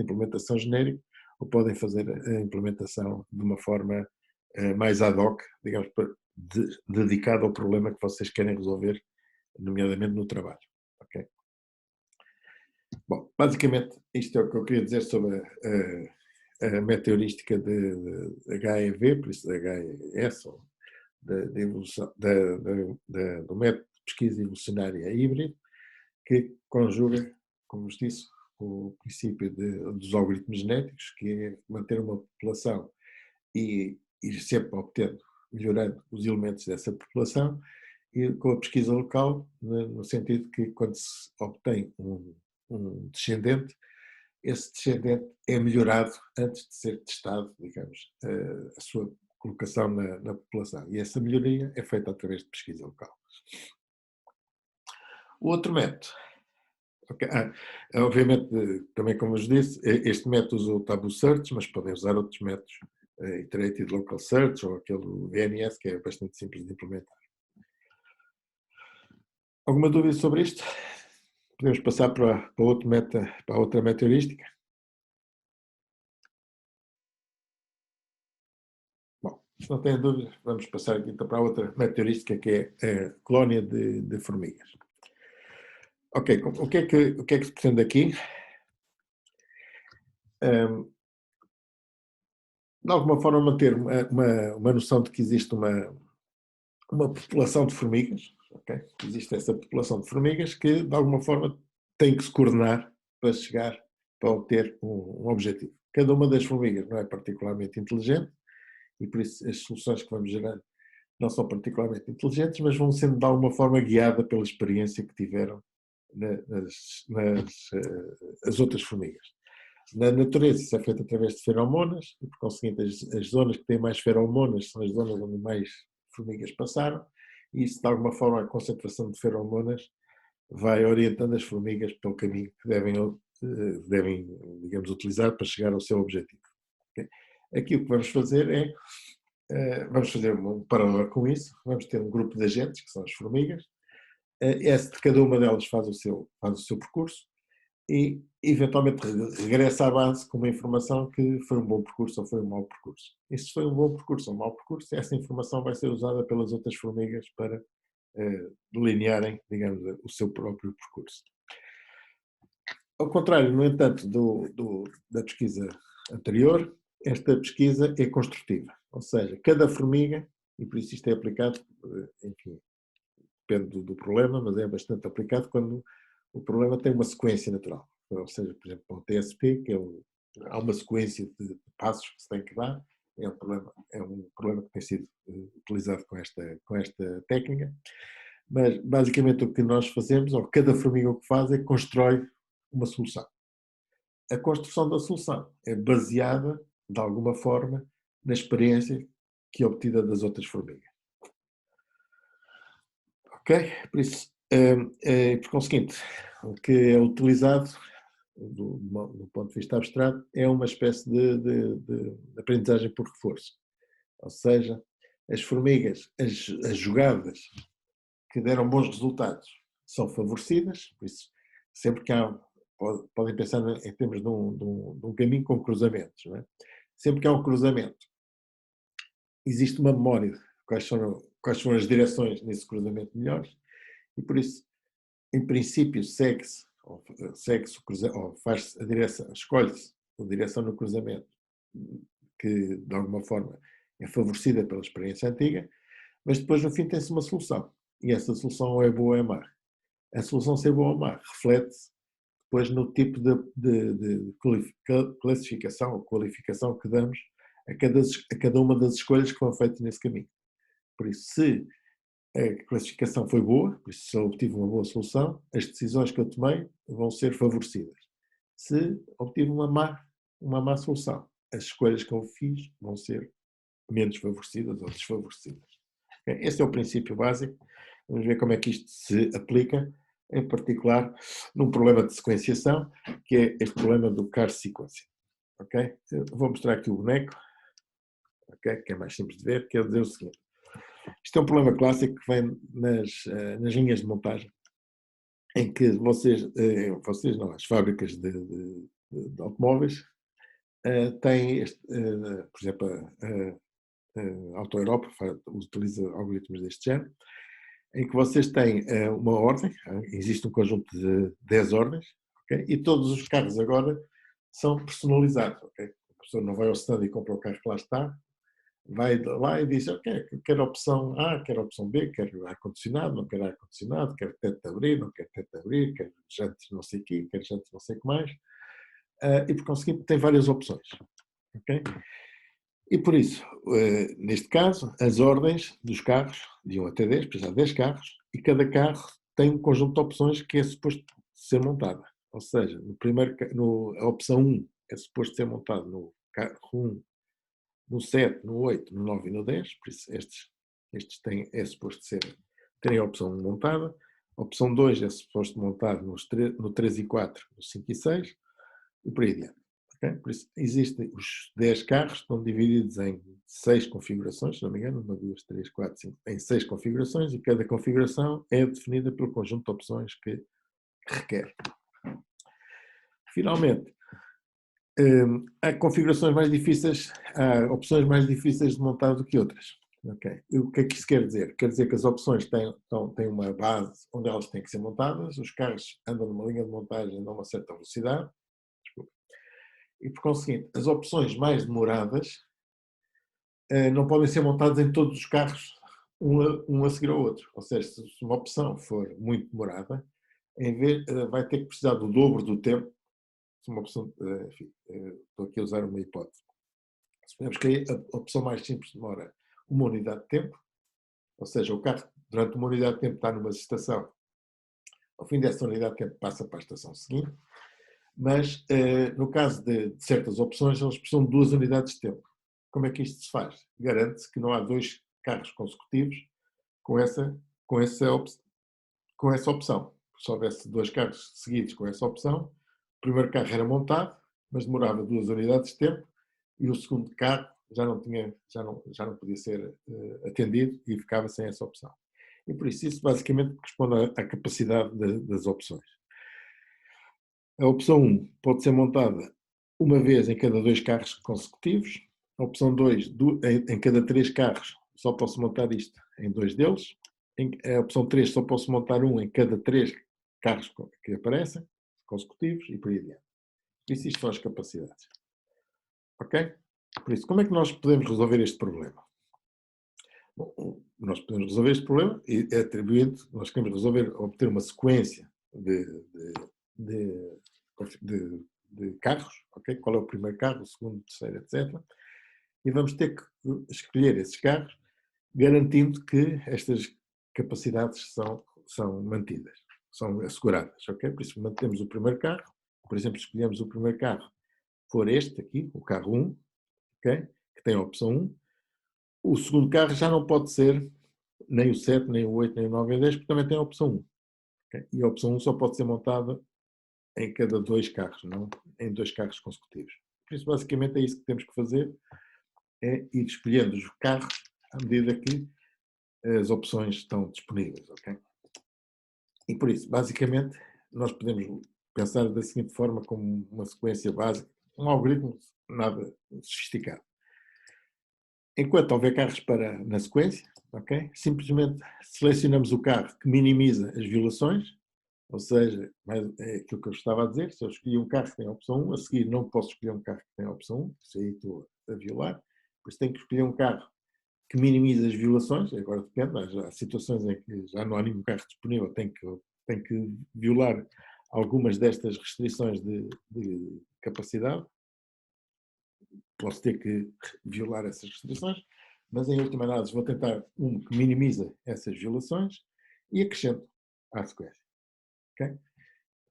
implementação genérica, ou podem fazer a implementação de uma forma mais ad hoc, digamos, dedicada ao problema que vocês querem resolver, nomeadamente no trabalho. Okay? Bom, basicamente isto é o que eu queria dizer sobre a meteorística de HEV, por isso da HES, ou do método de pesquisa evolucionária híbrido, que conjuga, como vos disse, o princípio dos algoritmos genéticos, que é manter uma população e ir sempre obtendo, melhorando os elementos dessa população, e com a pesquisa local, no sentido que quando se obtém um descendente, esse descendente é melhorado antes de ser testado, digamos, a sua colocação na população. E essa melhoria é feita através de pesquisa local. O outro método, okay, obviamente, também como vos disse, este método usa o Tabu Search, mas podem usar outros métodos, Iterated Local Search ou aquele VNS, que é bastante simples de implementar. Alguma dúvida sobre isto? Podemos passar para a outra meteorística? Bom, se não têm dúvidas, vamos passar aqui então para a outra meteorística, que é a colónia de formigas. Ok, o que é que se pretende aqui? De alguma forma manter uma noção de que existe uma população de formigas, okay? Existe essa população de formigas que de alguma forma tem que se coordenar para obter um objetivo. Cada uma das formigas não é particularmente inteligente e por isso as soluções que vamos gerando não são particularmente inteligentes, mas vão sendo de alguma forma guiadas pela experiência que tiveram as outras formigas. Na natureza isso é feito através de feromonas e por conseguinte as zonas que têm mais feromonas são as zonas onde mais formigas passaram e isso de alguma forma a concentração de feromonas vai orientando as formigas pelo caminho que devem digamos, utilizar para chegar ao seu objetivo. Okay? Aqui o que vamos fazer vamos fazer um paralelo com isso, vamos ter um grupo de agentes, que são as formigas, cada uma delas faz o seu percurso e eventualmente regressa à base com uma informação que foi um bom percurso ou foi um mau percurso. E se foi um bom percurso ou um mau percurso, essa informação vai ser usada pelas outras formigas para delinearem, digamos, o seu próprio percurso. Ao contrário, no entanto, da pesquisa anterior, esta pesquisa é construtiva, ou seja, cada formiga, e por isso isto é aplicado, enfim, depende do problema, mas é bastante aplicado quando o problema tem uma sequência natural. Ou seja, por exemplo, para o TSP, há uma sequência de passos que se tem que dar, é um problema que tem sido utilizado com esta técnica, mas basicamente o que nós fazemos, ou cada formiga o que faz, é que constrói uma solução. A construção da solução é baseada, de alguma forma, na experiência que é obtida das outras formigas. Ok? Por isso, por conseguinte, o que é utilizado, do ponto de vista abstrato, é uma espécie de aprendizagem por reforço. Ou seja, as formigas, as jogadas que deram bons resultados são favorecidas, por isso, sempre que podem pensar em termos de um caminho com cruzamentos, não é? Sempre que há um cruzamento, existe uma memória de quais foram as direções nesse cruzamento melhores, E por isso, em princípio, segue-se ou faz-se a direção, escolhe-se a direção no cruzamento que, de alguma forma, é favorecida pela experiência antiga, mas depois, no fim, tem-se uma solução. E essa solução ou é boa ou é má. A solução ser boa ou má reflete-se depois no tipo de classificação ou qualificação que damos a cada uma das escolhas que foram feitas nesse caminho. Por isso, se a classificação foi boa, por isso se eu obtive uma boa solução, as decisões que eu tomei vão ser favorecidas. Se obtive uma má solução, as escolhas que eu fiz vão ser menos favorecidas ou desfavorecidas. Esse é o princípio básico. Vamos ver como é que isto se aplica, em particular num problema de sequenciação, que é este problema do car sequencing. Okay? Vou mostrar aqui o boneco, okay? Que é mais simples de ver, que é dizer o seguinte. Isto é um problema clássico que vem nas linhas de montagem, em que vocês não, as fábricas de automóveis têm, por exemplo, a Auto Europa utiliza algoritmos deste género, em que vocês têm uma ordem, existe um conjunto de 10 ordens, okay? E todos os carros agora são personalizados. Okay? A pessoa não vai ao stand e compra o carro que lá está, vai lá e diz, ok, quero a opção A, quero a opção B, quero ar-condicionado, não quero ar-condicionado, quero teto de abrir, não quero teto de abrir, quero jantes não sei o quê, quero jantes não sei o que mais, e por conseguinte tem várias opções. Okay? E por isso, neste caso, as ordens dos carros, de 1 até 10, precisa de 10 carros, e cada carro tem um conjunto de opções que é suposto ser montada. Ou seja, a opção 1 é suposto ser montado no carro 1, no 7, no 8, no 9 e no 10, por isso estes é suposto terem a opção 1 montada. A opção 2 é suposto montar no 3 e 4, no 5 e 6, e por aí adiante. Okay? Por isso, existem os 10 carros, estão divididos em 6 configurações, se não me engano, 1, 2, 3, 4, 5, em 6 configurações, e cada configuração é definida pelo conjunto de opções que requer. Finalmente, há configurações mais difíceis, há opções mais difíceis de montar do que outras. Okay. E o que é que isso quer dizer? Quer dizer que as opções têm uma base onde elas têm que ser montadas, os carros andam numa linha de montagem a uma certa velocidade, e por conseguinte, as opções mais demoradas não podem ser montadas em todos os carros, um a seguir ao outro. Ou seja, se uma opção for muito demorada, vai ter que precisar do dobro do tempo. Se uma opção, enfim, estou aqui a usar uma hipótese. Suponhamos que a opção mais simples demora uma unidade de tempo, ou seja, o carro durante uma unidade de tempo está numa estação, ao fim dessa unidade de tempo passa para a estação seguinte, mas no caso de certas opções eles precisam de 2 unidades de tempo. Como é que isto se faz? Garante-se que não há 2 carros consecutivos com essa opção. Se houvesse 2 carros seguidos com essa opção, o primeiro carro era montado, mas demorava 2 unidades de tempo, e o segundo carro já não podia ser atendido e ficava sem essa opção. E por isso basicamente corresponde à capacidade das opções. A opção 1 pode ser montada uma vez em cada 2 carros consecutivos. A opção 2, em cada 3 carros, só posso montar isto em 2 deles. A opção 3, só posso montar um em cada 3 carros que aparecem, consecutivos, e por aí adiante. Por isso, isto são as capacidades. Ok? Por isso, como é que nós podemos resolver este problema? Bom, nós podemos resolver este problema e é atribuindo, nós queremos obter uma sequência de carros, ok? Qual é o primeiro carro, o segundo, o terceiro, etc. E vamos ter que escolher esses carros, garantindo que estas capacidades são mantidas, são asseguradas, ok? Por isso mantemos o primeiro carro, por exemplo, escolhemos o primeiro carro, for este aqui, o carro 1, ok? Que tem a opção 1. O segundo carro já não pode ser nem o 7, nem o 8, nem o 9 nem o 10, porque também tem a opção 1. Okay? E a opção 1 só pode ser montada em cada 2 carros, não em 2 carros consecutivos. Por isso, basicamente, é isso que temos que fazer, é ir escolhendo os carros à medida que as opções estão disponíveis, ok? E por isso, basicamente, nós podemos pensar da seguinte forma, como uma sequência básica, um algoritmo nada sofisticado. Enquanto houver carros na sequência, ok? Simplesmente selecionamos o carro que minimiza as violações, ou seja, é aquilo que eu estava a dizer, se eu escolhi um carro que tem a opção 1, a seguir não posso escolher um carro que tem a opção 1, isso aí estou a violar, pois tenho que escolher um carro que minimiza as violações, agora depende, há situações em que já não há nenhum carro disponível, tem que violar algumas destas restrições de capacidade, posso ter que violar essas restrições, mas em última análise vou tentar um que minimiza essas violações e acrescento à sequência. Okay?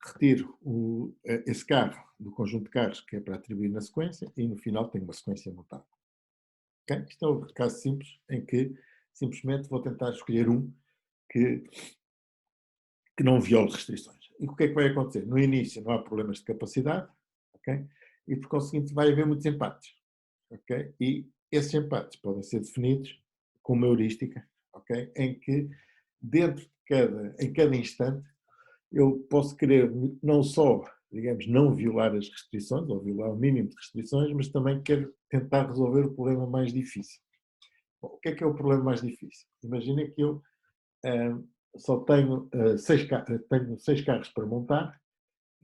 Retiro esse carro do conjunto de carros que é para atribuir na sequência e no final tenho uma sequência montada. Okay? Isto é um caso simples em que simplesmente vou tentar escolher um que não viole restrições. E o que é que vai acontecer? No início não há problemas de capacidade, okay? E por conseguinte vai haver muitos empates. Okay? E esses empates podem ser definidos com uma heurística, okay? Em que em cada instante eu posso querer não só, digamos, não violar as restrições, ou violar o mínimo de restrições, mas também quero tentar resolver o problema mais difícil. Bom, o que é o problema mais difícil? Imagina que eu só tenho, tenho 6 carros para montar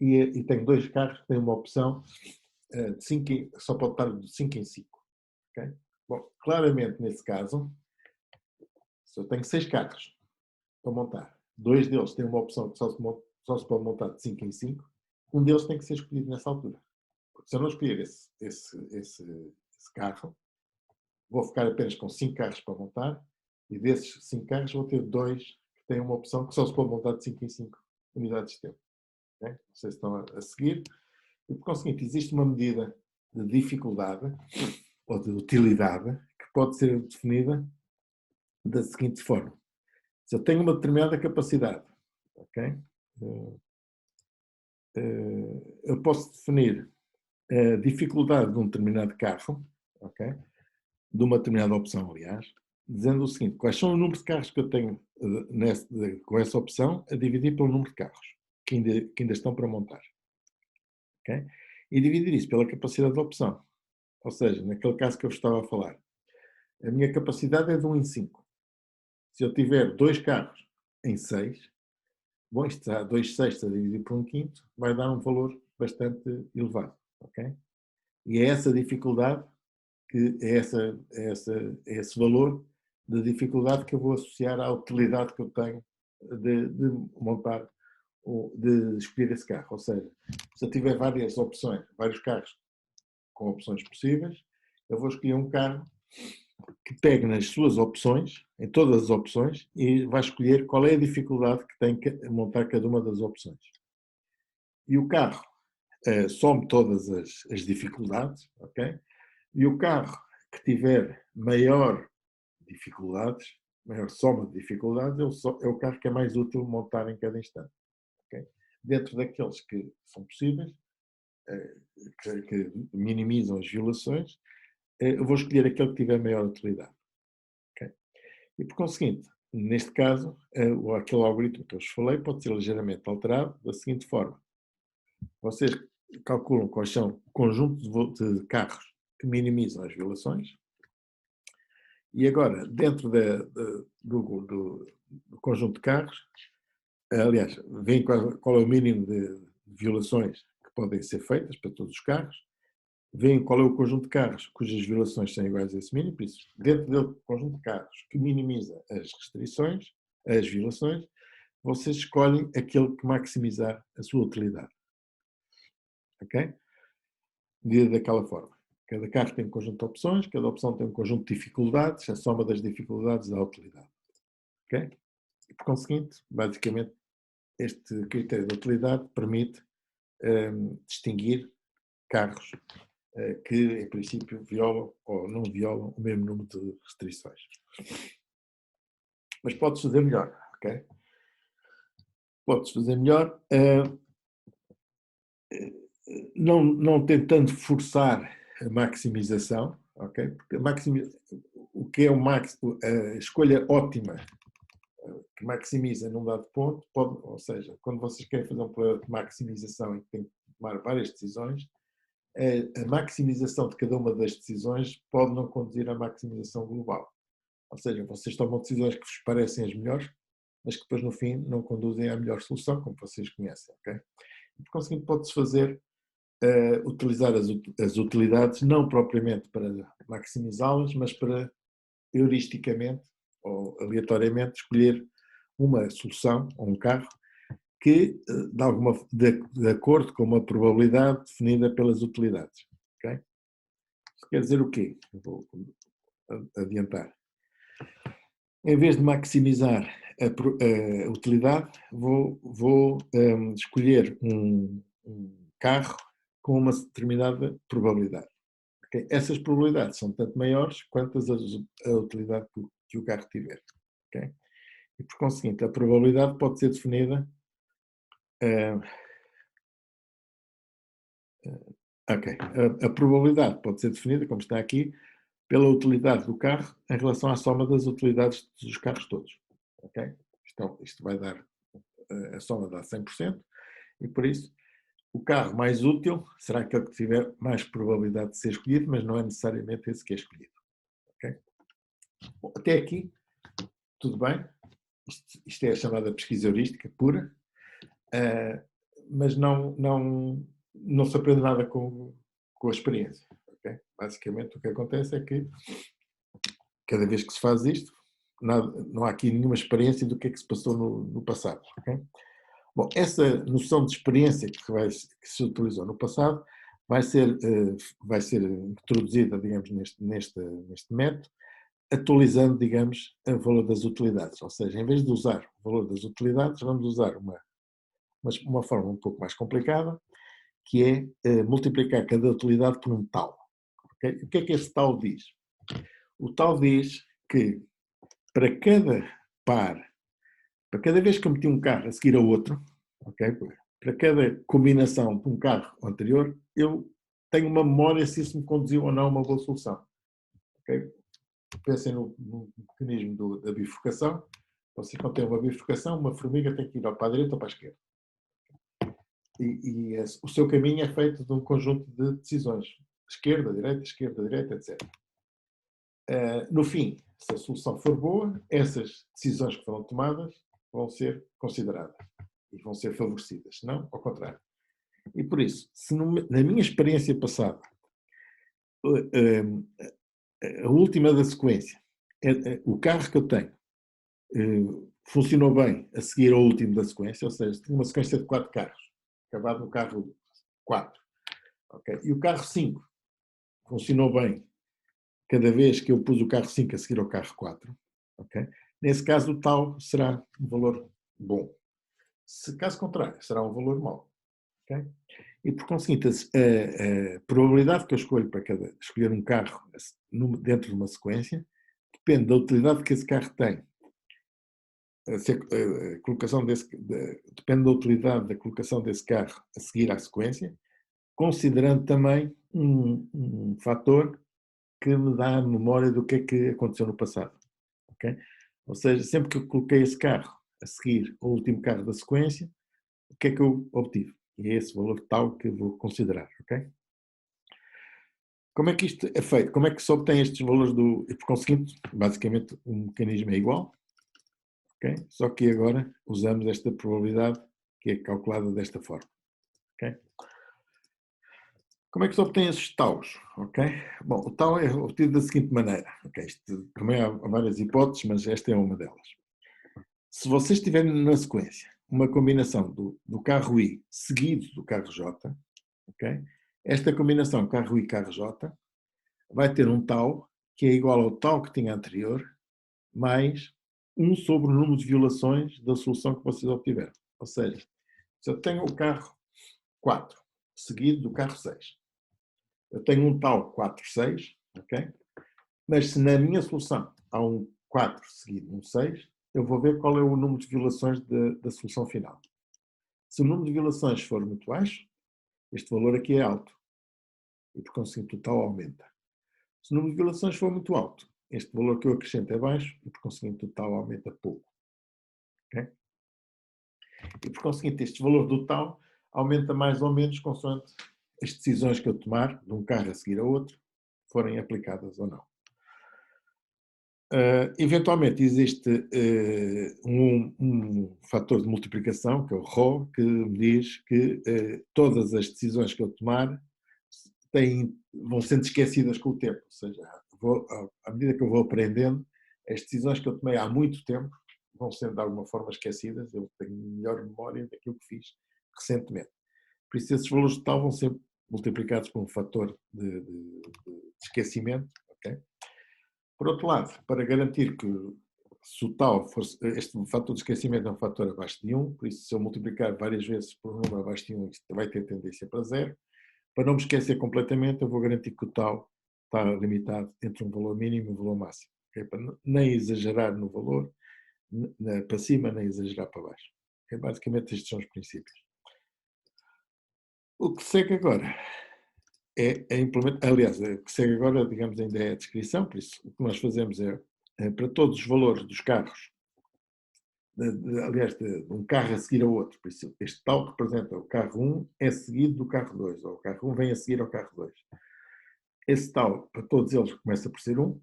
e tenho 2 carros que têm uma opção de 5, só pode estar de 5 em 5. Okay? Bom, claramente nesse caso, se eu tenho 6 carros para montar, 2 deles têm uma opção que só se pode montar de 5 em 5, um deles tem que ser escolhido nessa altura. Porque se eu não escolher esse carro, vou ficar apenas com 5 carros para montar e desses 5 carros vou ter 2 que têm uma opção que só se pode montar de 5 em 5 unidades de tempo. Okay? Não sei se estão a seguir. E por conseguinte, existe uma medida de dificuldade ou de utilidade que pode ser definida da seguinte forma. Se eu tenho uma determinada capacidade, ok? Eu posso definir a dificuldade de um determinado carro, ok? De uma determinada opção, aliás, dizendo o seguinte: quais são o número de carros que eu tenho com essa opção a dividir pelo número de carros que ainda estão para montar. Okay? E dividir isso pela capacidade de opção. Ou seja, naquele caso que eu estava a falar, a minha capacidade é de 1 em 5. Se eu tiver 2 carros em 6, bom, isto dá 2 sextos a dividir por 1 quinto, vai dar um valor bastante elevado. Okay? E é essa dificuldade, esse valor de dificuldade que eu vou associar à utilidade que eu tenho de montar, de escolher esse carro. Ou seja, se eu tiver várias opções, vários carros com opções possíveis, eu vou escolher um carro que pegue nas suas opções, em todas as opções, e vai escolher qual é a dificuldade que tem que montar cada uma das opções. E o carro some todas as dificuldades, ok? E o carro que tiver maior dificuldades, maior soma de dificuldades, é o carro que é mais útil montar em cada instante. Okay? Dentro daqueles que são possíveis, que minimizam as violações, eu vou escolher aquele que tiver maior utilidade. Okay? E por conseguinte, neste caso, aquele algoritmo que eu vos falei pode ser ligeiramente alterado da seguinte forma. Vocês calculam quais são o conjunto de carros que minimizam as violações e agora, dentro do conjunto de carros, aliás, veem qual é o mínimo de violações que podem ser feitas para todos os carros, veem qual é o conjunto de carros cujas violações são iguais a esse mínimo, por isso, dentro do conjunto de carros que minimiza as restrições, as violações, vocês escolhem aquele que maximizar a sua utilidade. Ok? Medida daquela forma. Cada carro tem um conjunto de opções, cada opção tem um conjunto de dificuldades, a soma das dificuldades dá a utilidade. Ok? E, por conseguinte, basicamente, este critério de utilidade permite distinguir carros que, em princípio, violam ou não violam o mesmo número de restrições. Mas pode-se fazer melhor, ok? Pode-se fazer melhor, não tentando forçar a maximização, ok? Porque o que é a escolha ótima que maximiza num dado ponto, ou seja, quando vocês querem fazer um problema de maximização em que tem que tomar várias decisões, a maximização de cada uma das decisões pode não conduzir à maximização global. Ou seja, vocês tomam decisões que vos parecem as melhores, mas que depois no fim não conduzem à melhor solução, como vocês conhecem. Okay? E, por conseguinte, pode-se fazer utilizar as utilidades não propriamente para maximizá-las, mas para heuristicamente ou aleatoriamente escolher uma solução ou um carro que, de acordo com uma probabilidade definida pelas utilidades. Okay? Isso quer dizer o quê? Vou adiantar. Em vez de maximizar a utilidade, vou escolher um carro com uma determinada probabilidade. Okay? Essas probabilidades são tanto maiores quanto a utilidade que o carro tiver. Okay? E, por conseguinte, a probabilidade pode ser definida a probabilidade pode ser definida, como está aqui, pela utilidade do carro em relação à soma das utilidades dos carros todos. Okay? Isto vai dar, a soma dá 100%, e por isso o carro mais útil será aquele que tiver mais probabilidade de ser escolhido, mas não é necessariamente esse que é escolhido. Okay? Bom, até aqui, tudo bem. Isto é a chamada pesquisa heurística pura, mas não se aprende nada com a experiência. Okay? Basicamente, o que acontece é que cada vez que se faz isto, não há aqui nenhuma experiência do que é que se passou no passado. Okay? Bom, essa noção de experiência que se utilizou no passado vai ser introduzida, digamos, neste método, atualizando, digamos, o valor das utilidades. Ou seja, em vez de usar o valor das utilidades, vamos usar uma forma um pouco mais complicada, que é multiplicar cada utilidade por um tal. Okay? O que é que esse tal diz? O tal diz que para cada vez que eu meti um carro a seguir a outro, okay, para cada combinação de um carro anterior, eu tenho uma memória se isso me conduziu ou não a uma boa solução. Okay? Pensem no mecanismo da bifurcação. Você, quando tem uma bifurcação, uma formiga tem que ir para a direita ou para a esquerda. E o seu caminho é feito de um conjunto de decisões. Esquerda, direita, etc. No fim, se a solução for boa, essas decisões que foram tomadas vão ser consideradas e vão ser favorecidas, não ao contrário. E por isso, se na minha experiência passada, a última da sequência, o carro que eu tenho funcionou bem a seguir ao último da sequência, ou seja, tinha uma sequência de 4 carros, acabado no carro 4. Okay? E o carro 5 funcionou bem cada vez que eu pus o carro 5 a seguir ao carro 4. Okay? Nesse caso, o tal será um valor bom. Se caso contrário, será um valor mau. Okay? E, por conseguinte, a probabilidade que eu escolho para escolher um carro dentro de uma sequência depende da utilidade que esse carro tem. A colocação depende da utilidade da colocação desse carro a seguir à sequência, considerando também um fator que me dá a memória do que é que aconteceu no passado. Okay? Ou seja, sempre que eu coloquei esse carro a seguir ao último carro da sequência, o que é que eu obtive? E é esse valor tal que eu vou considerar. Okay? Como é que isto é feito? Como é que se obtém estes valores e por conseguinte, basicamente, o mecanismo é igual. Okay? Só que agora usamos esta probabilidade que é calculada desta forma. Okay? Como é que se obtém esses taus? Okay? Bom, o tau é obtido da seguinte maneira. Okay? Isto, também há várias hipóteses, mas esta é uma delas. Se vocês tiverem na sequência uma combinação do carro I seguido do carro J, okay? Esta combinação carro I, carro J vai ter um tau que é igual ao tau que tinha anterior, mais 1 sobre o número de violações da solução que vocês obtiveram. Ou seja, se eu tenho o carro 4 seguido do carro 6, eu tenho um tau 4, 6, ok? Mas se na minha solução há um 4 seguido de um 6, eu vou ver qual é o número de violações da solução final. Se o número de violações for muito baixo, este valor aqui é alto. E por conseguinte o tau aumenta. Se o número de violações for muito alto, este valor que eu acrescento é baixo e por conseguinte o tau aumenta pouco. Okay? E por conseguinte este valor do tau aumenta mais ou menos consoante as decisões que eu tomar de um carro a seguir a outro forem aplicadas ou não. Eventualmente existe um fator de multiplicação, que é o Rho, que me diz que todas as decisões que eu tomar vão sendo esquecidas com o tempo. Ou seja, à medida que eu vou aprendendo, as decisões que eu tomei há muito tempo vão sendo de alguma forma esquecidas. Eu tenho melhor memória daquilo que fiz recentemente. Por isso, esses valores de tal vão ser multiplicados por um fator de esquecimento. Okay? Por outro lado, para garantir que se o tal fosse, este fator de esquecimento é um fator abaixo de 1, por isso se eu multiplicar várias vezes por um número abaixo de 1, isto vai ter tendência para 0. Para não me esquecer completamente, eu vou garantir que o tal está limitado entre um valor mínimo e um valor máximo. Okay? Para nem exagerar no valor para cima, nem exagerar para baixo. Okay? Basicamente estes são os princípios. O que segue agora é a implementação. Aliás, o que segue agora, digamos, ainda é a descrição, por isso o que nós fazemos é para todos os valores dos carros, aliás, de um carro a seguir ao outro, por isso este tal representa o carro 1 é seguido do carro 2, ou o carro 1 vem a seguir ao carro 2. Esse tal, para todos eles, começa por ser 1.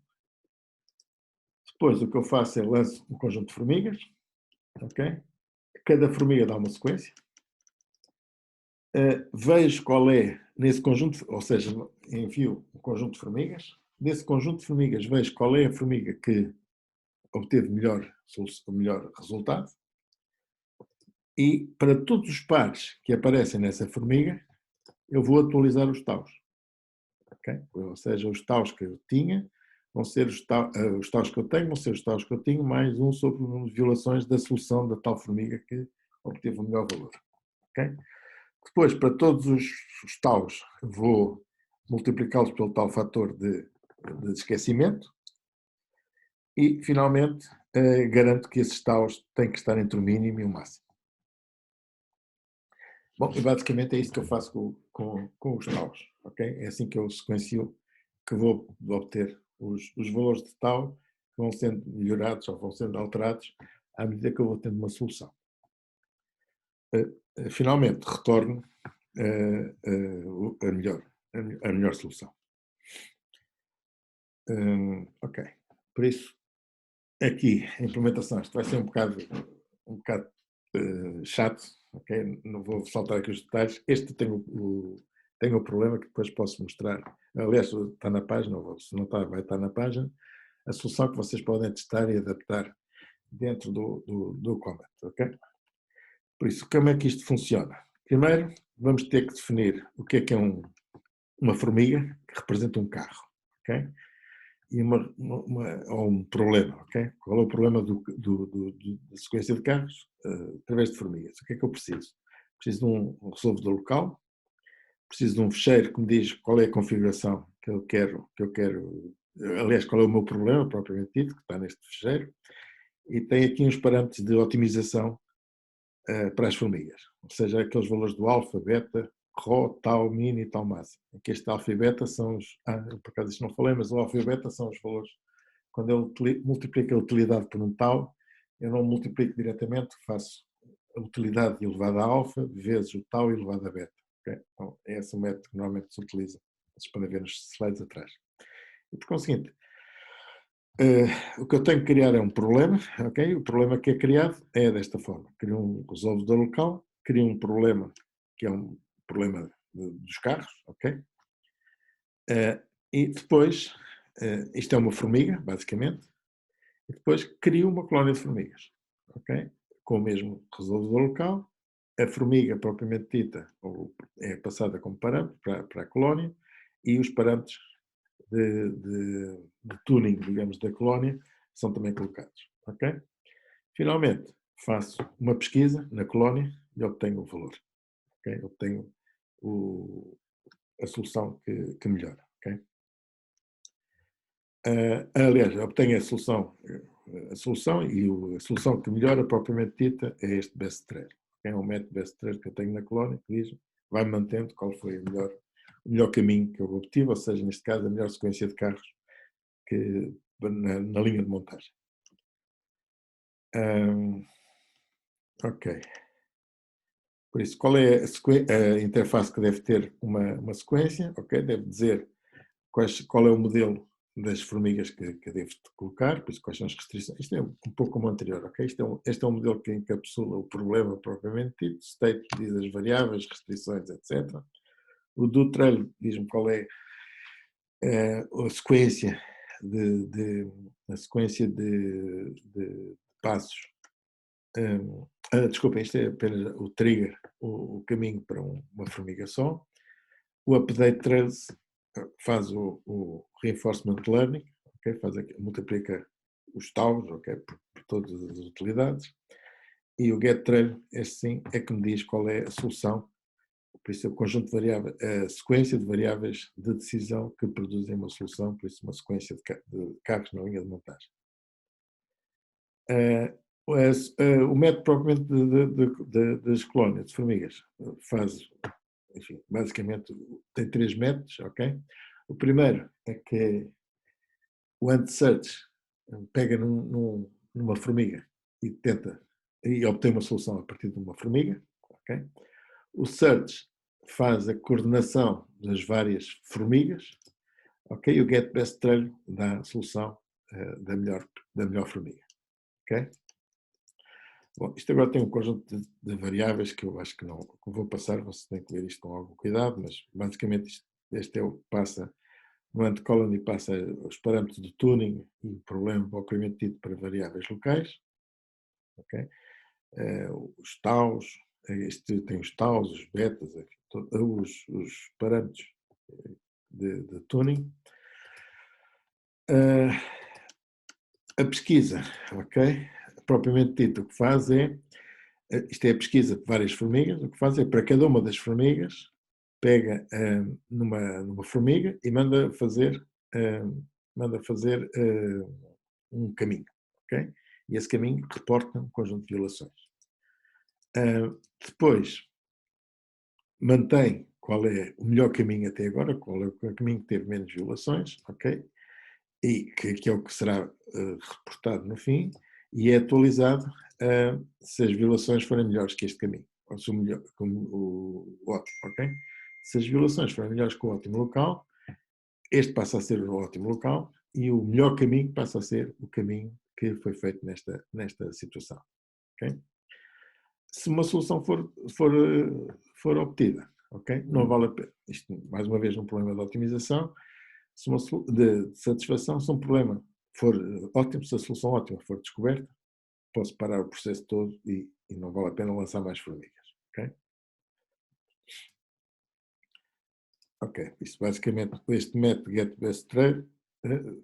Depois o que eu faço é lanço um conjunto de formigas, ok? Cada formiga dá uma sequência. Vejo qual é, nesse conjunto, ou seja, envio um conjunto de formigas. Nesse conjunto de formigas vejo qual é a formiga que obteve melhor resultado. E para todos os pares que aparecem nessa formiga, eu vou atualizar os taus. Okay? Ou seja, os taus que eu tinha vão ser os taus que eu tenho, vão ser os taus que eu tinha, mais um sobre violações da solução da tal formiga que obteve o melhor valor. Okay? Depois, para todos os taus, vou multiplicá-los pelo tal fator de esquecimento e, finalmente, garanto que esses taus têm que estar entre o mínimo e o máximo. Bom, e basicamente é isso que eu faço com os taus, ok? É assim que eu sequencio que vou obter os valores de tau que vão sendo melhorados ou vão sendo alterados à medida que eu vou tendo uma solução. Finalmente, retorno a melhor solução. Ok. Por isso, aqui, a implementação, isto vai ser um bocado chato, ok? Não vou saltar aqui os detalhes. Este tem o problema que depois posso mostrar. Aliás, está na página, ou se não está, vai estar na página. A solução que vocês podem testar e adaptar dentro do Comet, ok? Por isso, como é que isto funciona? Primeiro, vamos ter que definir o que é uma formiga que representa um carro, ok? E ou um problema, ok? Qual é o problema da sequência de carros através de formigas? O que é que eu preciso? Preciso de um resolvedor local, preciso de um fecheiro que me diz qual é a configuração que eu quero, aliás, qual é o meu problema propriamente dito, que está neste fecheiro, e tem aqui uns parâmetros de otimização para as formigas, ou seja, aqueles valores do alfa, beta, rho, tau, min e tau máximo. Aqui este alfa e beta são os, por acaso isto não falei, mas o alfa e beta são os valores, quando eu multiplico a utilidade por um tau, eu não multiplico diretamente, faço a utilidade elevada a alfa vezes o tau elevado a beta. Okay? Então, é esse o método que normalmente se utiliza. Vocês podem ver nos slides atrás. E por conseguinte, o que eu tenho que criar é um problema, ok? O problema que é criado é desta forma. Crio um resolvedor local, crio um problema que é um problema dos carros, ok? E depois, isto é uma formiga, basicamente, e depois crio uma colónia de formigas, ok? Com o mesmo resolvedor local, a formiga propriamente dita é passada como parâmetro para a colónia e os parâmetros de tuning, digamos, da colónia são também colocados, ok? Finalmente, faço uma pesquisa na colónia e obtenho o valor, ok? Obtenho a solução que melhora, ok? Aliás, obtenho a solução e a solução que melhora propriamente dita é este best thread. É um método best thread que eu tenho na colónia que diz, vai mantendo qual foi o melhor caminho que eu obtive, ou seja, neste caso, a melhor sequência de carros na linha de montagem. Ok. Por isso, qual é a interface que deve ter uma sequência? Ok, deve dizer qual é o modelo das formigas que devo colocar, por isso quais são as restrições. Isto é um pouco como o anterior, ok? Este é um modelo que encapsula o problema propriamente dito, state diz as variáveis, restrições, etc. O do Trello diz-me qual é a sequência de passos. Desculpem, isto é apenas o trigger, o caminho para uma formiga só. O update trails faz o reinforcement learning, okay? Multiplica os taus, okay? por todas as utilidades. E o get trail, este sim, é que me diz qual é a solução. Por isso, é o conjunto de variáveis, a sequência de variáveis de decisão que produzem uma solução, por isso, uma sequência de carros na linha de montagem. O método propriamente das colónias de formigas faz, enfim, basicamente tem 3 métodos, ok? O primeiro é que o ant-search pega numa formiga e tenta e obtém uma solução a partir de uma formiga, ok? O search faz a coordenação das várias formigas, ok? E o get best trail dá a solução da melhor formiga, ok? Bom, isto agora tem um conjunto de variáveis que eu acho que não que vou passar, você tem que ver isto com algum cuidado, mas basicamente este é o que passa no ant-colony, passa os parâmetros de tuning e o problema propriamente dito para variáveis locais, ok? Os taus, este tem os taus, os betas, os parâmetros de tuning. A pesquisa, ok? Propriamente dito, o que faz é, isto é a pesquisa de várias formigas, o que faz é, para cada uma das formigas, pega numa formiga e manda fazer um caminho, ok? E esse caminho reporta um conjunto de violações. Depois, mantém qual é o melhor caminho até agora, qual é o caminho que teve menos violações, ok? E que é o que será reportado no fim, e é atualizado se as violações forem melhores que este caminho, ou se o ótimo, ok? Se as violações forem melhores que o ótimo local, este passa a ser o ótimo local e o melhor caminho passa a ser o caminho que foi feito nesta situação, ok? Se uma solução for obtida, ok? Não vale a pena. Isto, mais uma vez, um problema de otimização, de satisfação, se um problema for ótimo, se a solução ótima for descoberta, posso parar o processo todo e não vale a pena lançar mais formigas, ok? Ok, isto basicamente, este método getBestTrail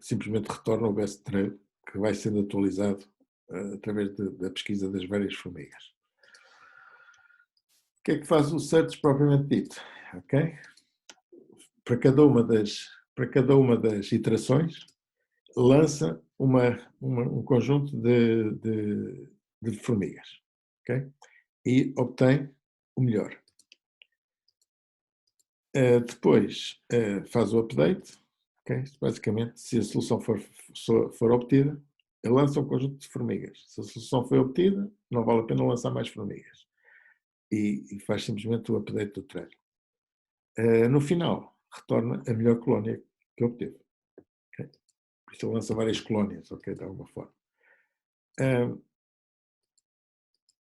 simplesmente retorna o best trail que vai sendo atualizado através da pesquisa das várias formigas. O que é que faz o search propriamente dito? Ok? Para cada uma das iterações, lança um conjunto de formigas, ok? E obtém o melhor. Depois faz o update, ok? Basicamente, se a solução for obtida, ele lança um conjunto de formigas. Se a solução foi obtida, não vale a pena lançar mais formigas. E faz simplesmente o update do trail. No final, retorna a melhor colónia que obteve. Okay? Por isso ele lança várias colónias, ok? De alguma forma.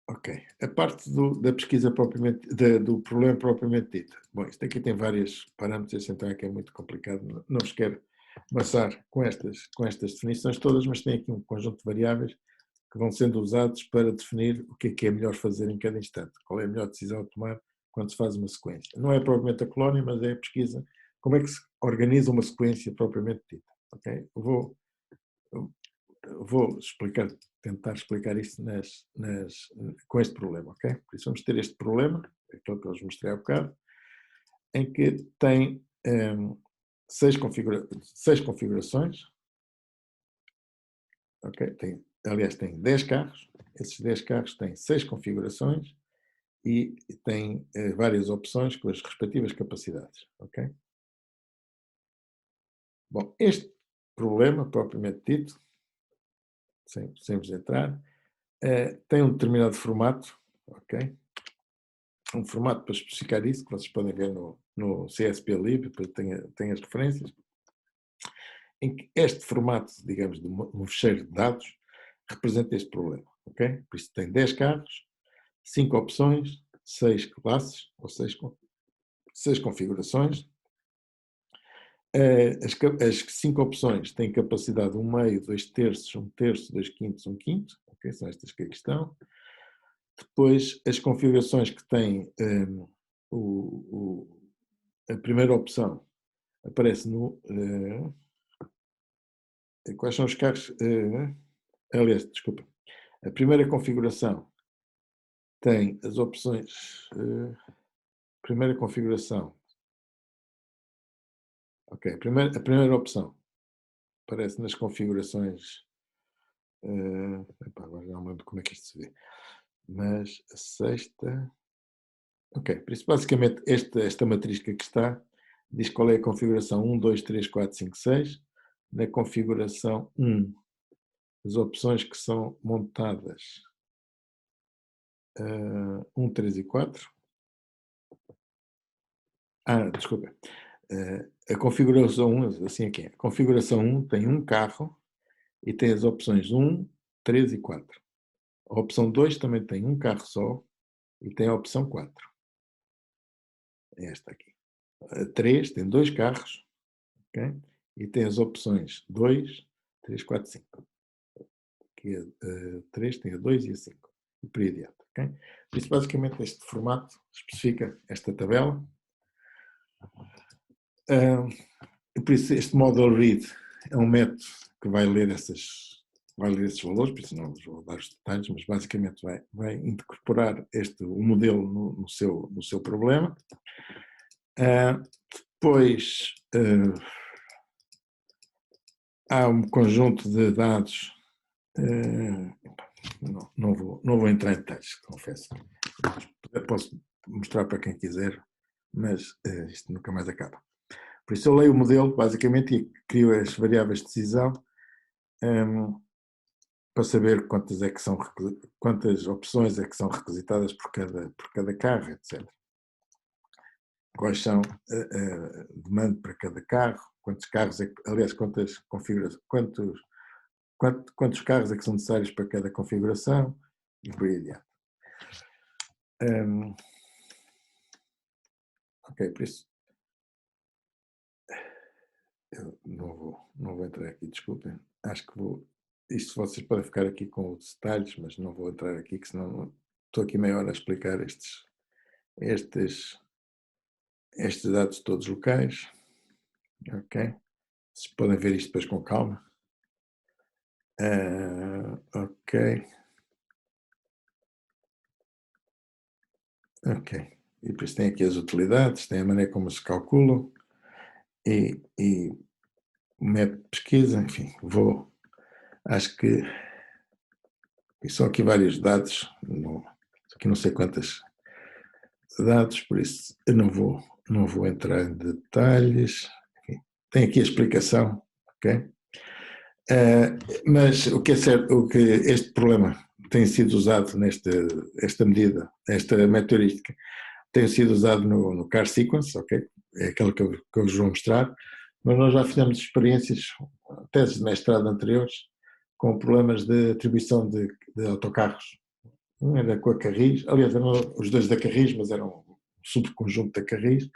Ok. A parte da pesquisa propriamente, do problema propriamente dito. Bom, isto aqui tem vários parâmetros, então é que é muito complicado. Não vos quero amassar com estas definições todas, mas tem aqui um conjunto de variáveis que vão sendo usados para definir o que é melhor fazer em cada instante. Qual é a melhor decisão a tomar quando se faz uma sequência. Não é propriamente a colónia, mas é a pesquisa. Como é que se organiza uma sequência propriamente dita. Ok? Vou tentar explicar isso com este problema, ok? Por isso vamos ter este problema, aquele que eu vos mostrei há bocado, em que tem 6 configurações, ok? Aliás, tem 10 carros, esses 10 carros têm 6 configurações e têm várias opções com as respectivas capacidades, ok? Bom, este problema, propriamente dito, sem vos entrar, tem um determinado formato, ok? um formato para especificar isso, que vocês podem ver no CSP-Lib, depois tem as referências, em que este formato, digamos, de um fecheiro de dados, representa este problema, ok? Por isso tem 10 carros, 5 opções, 6 classes, ou 6 configurações. As 5 opções têm capacidade 1 meio, 2 terços, 1 terço, 2 quintos, 1 quinto, ok? São estas que aqui estão. Depois, as configurações que têm a primeira opção aparece no... quais são os carros? Aliás, desculpa. A primeira configuração tem as opções... primeira configuração. Ok, a primeira opção aparece nas configurações... agora não me lembro como é que isto se vê. Mas a sexta... Ok, por isso basicamente esta matriz que aqui está diz qual é a configuração 1, 2, 3, 4, 5, 6. Na configuração 1, as opções que são montadas 1, 3 e 4. Desculpa. A configuração 1, assim aqui é. A configuração 1 tem um carro e tem as opções 1, 3 e 4. A opção 2 também tem um carro só e tem a opção 4. É esta aqui. A 3 tem 2 carros, ok? E tem as opções 2, 3, 4, 5. Que a 3 tem a 2 e a 5. E por aí adiante, ok? Por isso, basicamente, este formato especifica esta tabela. Por isso, este model read é um método que vai ler esses valores, por isso não vos vou dar os detalhes, mas basicamente vai incorporar o modelo no seu problema. Depois há um conjunto de dados, não vou entrar em detalhes, confesso. Posso mostrar para quem quiser, mas isto nunca mais acaba. Por isso eu leio o modelo, basicamente, e crio as variáveis de decisão para saber quantas opções é que são requisitadas por cada carro, etc. Quais são a demanda para cada carro, quantos carros aliás, quantas configurações, quantos carros é que são necessários para cada configuração e por aí adiante. Ok, por isso eu não vou entrar aqui, desculpem. Acho que isto vocês podem ficar aqui com os detalhes, mas não vou entrar aqui, que senão estou aqui meia hora a explicar estes dados todos locais. Ok? Vocês podem ver isto depois com calma. Ok. Ok. E depois tem aqui as utilidades, tem a maneira como se calculam e o método de pesquisa, enfim, acho que são aqui vários dados, aqui não sei quantos dados, por isso eu não vou entrar em detalhes. Enfim, tem aqui a explicação, ok? Mas o que é certo, o que este problema tem sido usado esta medida, esta metorística, tem sido usado no Car Sequence, ok? É aquele que eu vos vou mostrar, mas nós já fizemos experiências, teses de mestrado anteriores, com problemas de atribuição de autocarros. Um era com a Carris, aliás, eram os dois da Carris, mas eram um subconjunto da Carris,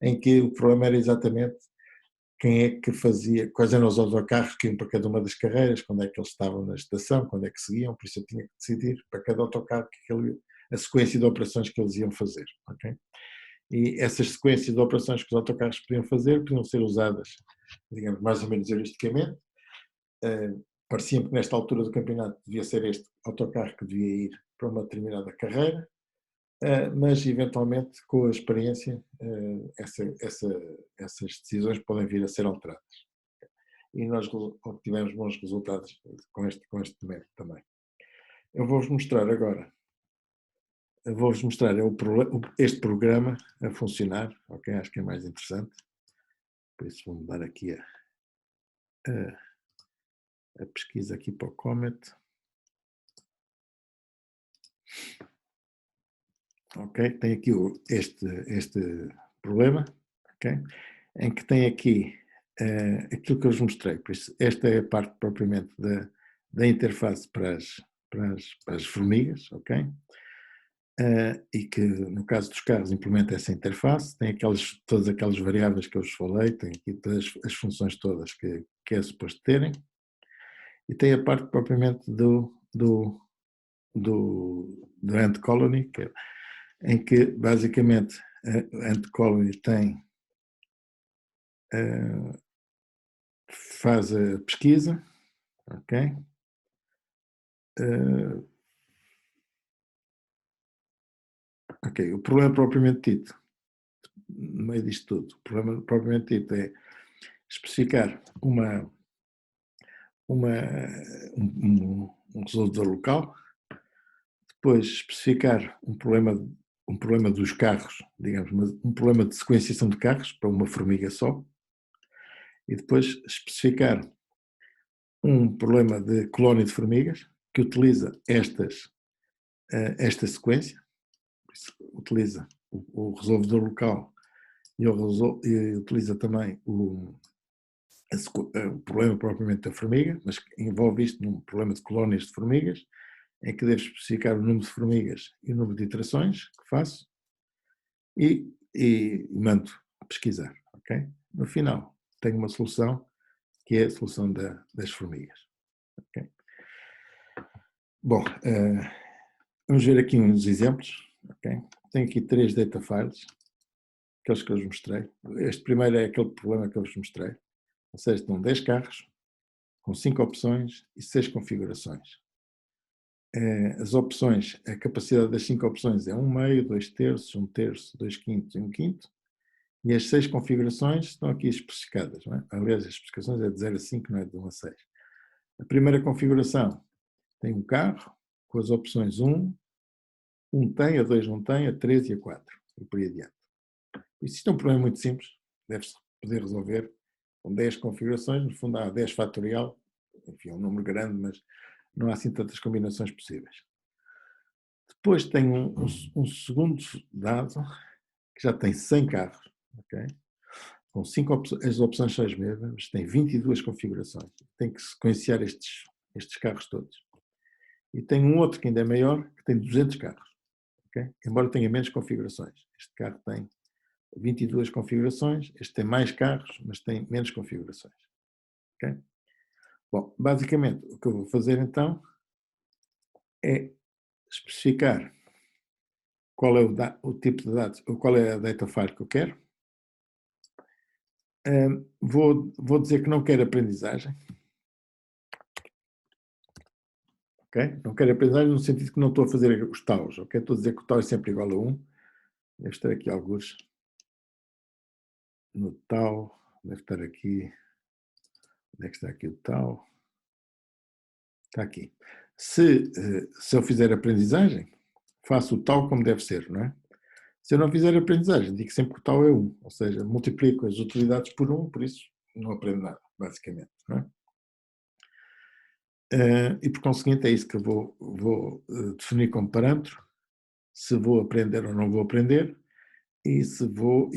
em que o problema era exatamente quem é que fazia, quais eram os autocarros que iam para cada uma das carreiras, quando é que eles estavam na estação, quando é que seguiam, por isso eu tinha que decidir para cada autocarro a sequência de operações que eles iam fazer, ok? E essas sequências de operações que os autocarros podiam fazer podiam ser usadas, digamos, mais ou menos heuristicamente. Parecia-me que nesta altura do campeonato devia ser este autocarro que devia ir para uma determinada carreira, mas eventualmente com a experiência essas decisões podem vir a ser alteradas. E nós obtivemos bons resultados com este método também. Eu vou-vos mostrar agora, este programa a funcionar, ok? Acho que é mais interessante. Por isso vou mudar aqui a pesquisa aqui para o Comet. ok? Tem aqui este problema, ok? Em que tem aqui aquilo que eu vos mostrei. Por isso, esta é a parte propriamente da interface para as formigas, ok? E que, no caso dos carros, implementa essa interface, tem todas aquelas variáveis que eu vos falei, tem aqui todas as funções todas que é suposto terem, e tem a parte propriamente do Ant Colony, em que basicamente a Ant Colony faz a pesquisa, ok? Ok, o problema propriamente dito, no meio disto tudo, o problema propriamente dito é especificar um resolvedor local, depois especificar um problema dos carros, digamos, um problema de sequenciação de carros para uma formiga só, e depois especificar um problema de colónia de formigas que utiliza esta sequência, utiliza o resolvedor local e utiliza também o problema propriamente da formiga, mas que envolve isto num problema de colónias de formigas, em que devo especificar o número de formigas e o número de iterações que faço e mando pesquisar, ok? No final, tenho uma solução que é a solução das formigas, ok? Bom, vamos ver aqui uns exemplos, ok? Tenho aqui 3 data files, aqueles que eu vos mostrei. Este primeiro é aquele problema que eu vos mostrei, ou seja, estão 10 carros, com 5 opções e 6 configurações. As opções, a capacidade das 5 opções é 1 meio, 2 terços, 1 terço, 2 quintos e 1 quinto. E as 6 configurações estão aqui especificadas. Não é? Aliás, as especificações é de 0 a 5, não é de 1 a 6. A primeira configuração tem um carro com as opções 1 tem, a 2 não tem, a 3 e a 4. E por aí adiante. Isto é um problema muito simples, deve-se poder resolver com 10 configurações, no fundo há 10 fatorial, enfim, é um número grande, mas não há assim tantas combinações possíveis. Depois tem um segundo dado, que já tem 100 carros, ok? Com 5 opções, as opções são as mesmas, tem 22 configurações, tem que sequenciar estes carros todos. E tem um outro que ainda é maior, que tem 200 carros, ok? Embora tenha menos configurações. Este carro tem 22 configurações, este tem mais carros, mas tem menos configurações. Okay? Bom, basicamente, o que eu vou fazer então é especificar qual é o tipo de dados, ou qual é a data file que eu quero. Vou dizer que não quero aprendizagem. Okay? Não quero aprendizagem no sentido que não estou a fazer os taus. Okay? Estou a dizer que o tau é sempre igual a 1. Deve estar aqui alguns no tau. Deve estar aqui. Onde é que está aqui o tau? Está aqui. Se eu fizer aprendizagem, faço o tal como deve ser, não é? Se eu não fizer aprendizagem, digo sempre que o tal é 1, ou seja, multiplico as utilidades por 1, por isso não aprendo nada, basicamente, não é? E por conseguinte é isso que eu vou definir como parâmetro, se vou aprender ou não vou aprender, e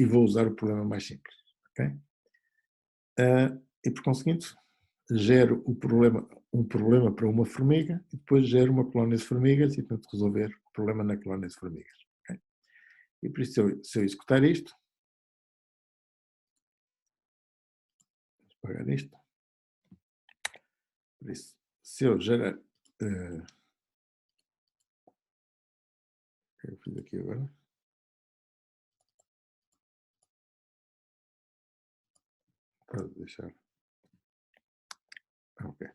vou usar o problema mais simples, ok? E por conseguinte, gero um problema para uma formiga e depois gero uma colónia de formigas e tento resolver o problema na colónia de formigas. Okay? E por isso, se eu executar isto, vamos apagar isto. Por isso, se eu gerar. O que eu fiz aqui agora? Pode deixar. Ok.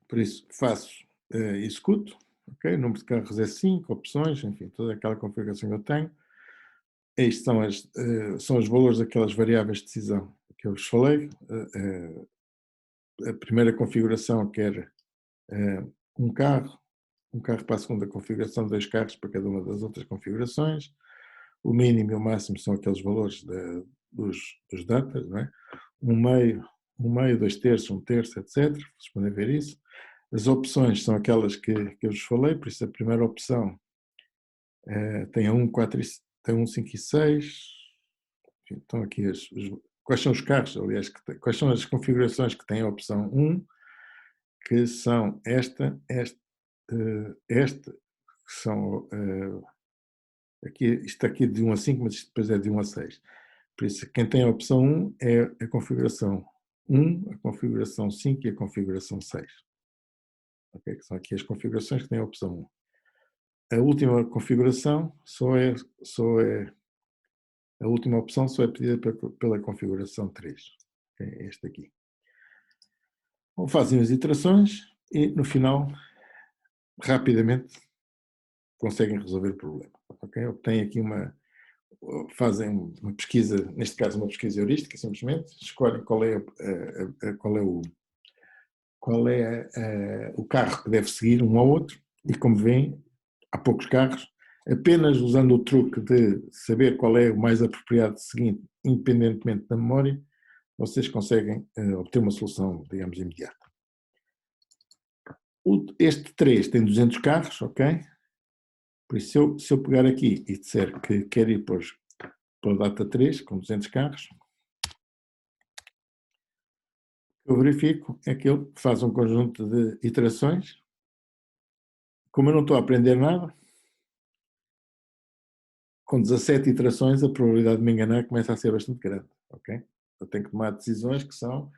Por isso, faço, executo. Ok? O número de carros é 5, opções, enfim, toda aquela configuração que eu tenho. Estes são os valores daquelas variáveis de decisão que eu vos falei. A primeira configuração quer um carro para a segunda configuração, 2 carros para cada uma das outras configurações. O mínimo e o máximo são aqueles valores dos datas, não é? Um meio, 2 terços, 1 terço, etc. Vocês podem ver isso. As opções são aquelas que eu vos falei, por isso a primeira opção Tem a 1, 4 tem 1, 5 e 6. Estão aqui quais são os carros, aliás, quais são as configurações que têm a opção 1, que são esta, que são aqui, isto aqui de 1 a 5, mas isto depois é de 1 a 6. Por isso, quem tem a opção 1 é a configuração 1, a configuração 5 e a configuração 6. Okay? Que são aqui as configurações que têm a opção 1. A última configuração a última opção só é pedida pela configuração 3. Okay? É este aqui. Bom, fazem as iterações e, no final, rapidamente conseguem resolver o problema. Okay? Obtêm aqui fazem uma pesquisa, neste caso uma pesquisa heurística, simplesmente, escolhem qual é o carro que deve seguir um ao outro e, como veem, há poucos carros, apenas usando o truque de saber qual é o mais apropriado seguinte, independentemente da memória, vocês conseguem obter uma solução, digamos, imediata. Este 3 tem 200 carros, ok? Por isso, se eu pegar aqui e disser que quero ir para a data 3, com 200 carros, o que eu verifico é que ele faz um conjunto de iterações. Como eu não estou a aprender nada, com 17 iterações, a probabilidade de me enganar começa a ser bastante grande, ok? Eu tenho que tomar decisões que são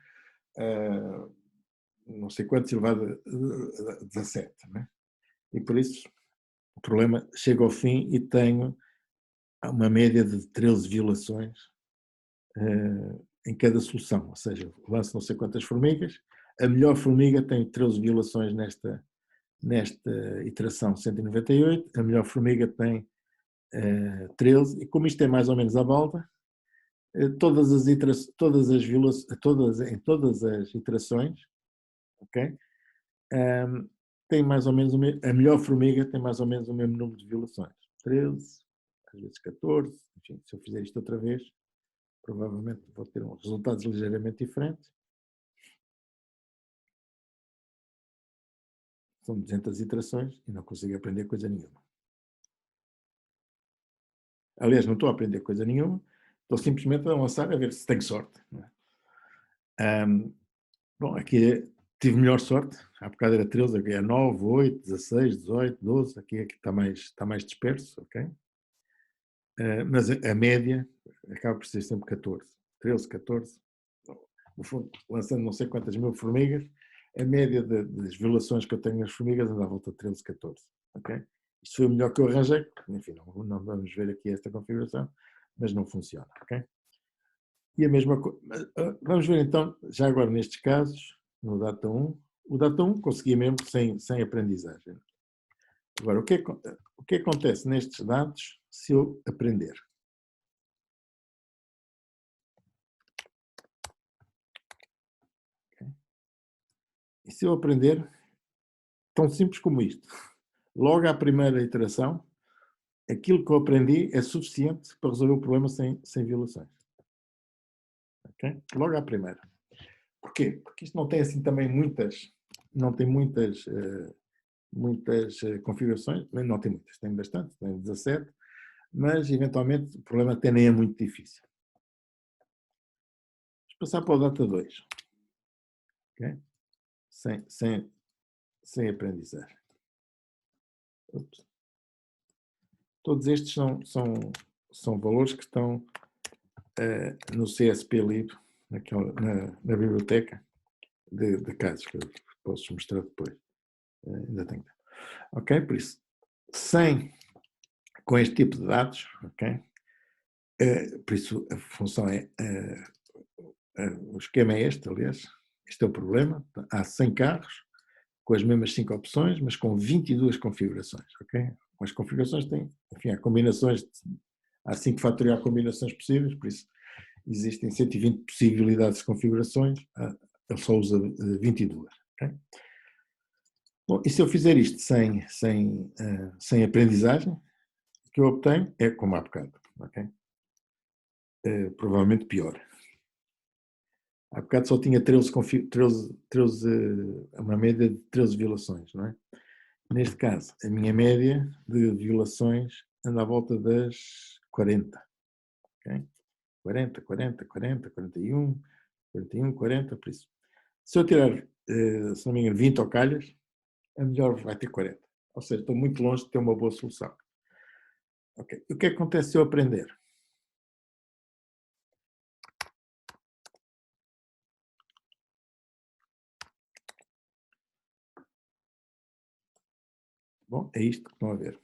não sei quantos elevado a 17, né? E por isso o problema chega ao fim e tenho uma média de 13 violações em cada solução, ou seja, lanço não sei quantas formigas, a melhor formiga tem 13 violações nesta iteração 198, a melhor formiga tem 13, e como isto é mais ou menos à balda, em todas as iterações, ok? Tem mais ou menos a melhor formiga tem mais ou menos o mesmo número de violações. 13, às vezes 14, enfim, se eu fizer isto outra vez, provavelmente vou ter resultados ligeiramente diferentes. São 200 iterações e não consigo aprender coisa nenhuma. Aliás, não estou a aprender coisa nenhuma, estou simplesmente a avançar a ver se tenho sorte. Bom, aqui tive melhor sorte, há bocado era 13, aqui é 9, 8, 16, 18, 12, aqui está mais disperso, ok? Mas a média acaba por ser sempre 14, 13, 14. No fundo, lançando não sei quantas mil formigas, a média das violações que eu tenho nas formigas anda à volta de 13, 14, ok? Isto foi o melhor que eu arranjei, enfim, não vamos ver aqui esta configuração, mas não funciona, ok? E a mesma coisa, vamos ver então, já agora nestes casos, no Data 1, o Data 1 conseguia mesmo sem aprendizagem. Agora, o que acontece nestes dados se eu aprender? Okay? E se eu aprender, tão simples como isto, logo à primeira iteração, aquilo que eu aprendi é suficiente para resolver o problema sem violações. Okay? Logo à primeira. Porquê? Porque isto não tem assim também muitas configurações, não tem muitas, tem bastante, tem 17, mas eventualmente o problema até nem é muito difícil. Vamos passar para o Data 2. Okay? Sem aprendizagem. Ups. Todos estes são valores que estão no CSP Livre, na biblioteca de casos, que eu posso mostrar depois. Ainda tenho. Ok? Por isso, com este tipo de dados, ok? Por isso a função o esquema é este, aliás, este é o problema. Há 100 carros com as mesmas 5 opções, mas com 22 configurações, ok? As configurações têm, enfim, há 5 fatorial combinações possíveis, por isso existem 120 possibilidades de configurações, ele só usa 22, ok? Bom, e se eu fizer isto sem aprendizagem, o que eu obtenho é como há bocado, ok? Provavelmente pior. Há bocado só tinha 13, uma média de 13 violações, não é? Neste caso, a minha média de violações anda à volta das 40. Okay? 40, 40, 40, 41, 41, 40, por isso. Se eu tirar, se não me engano, 20 ocalhas, a melhor vai ter 40. Ou seja, estou muito longe de ter uma boa solução. Okay. O que acontece se eu aprender? Bom, é isto que estão a ver.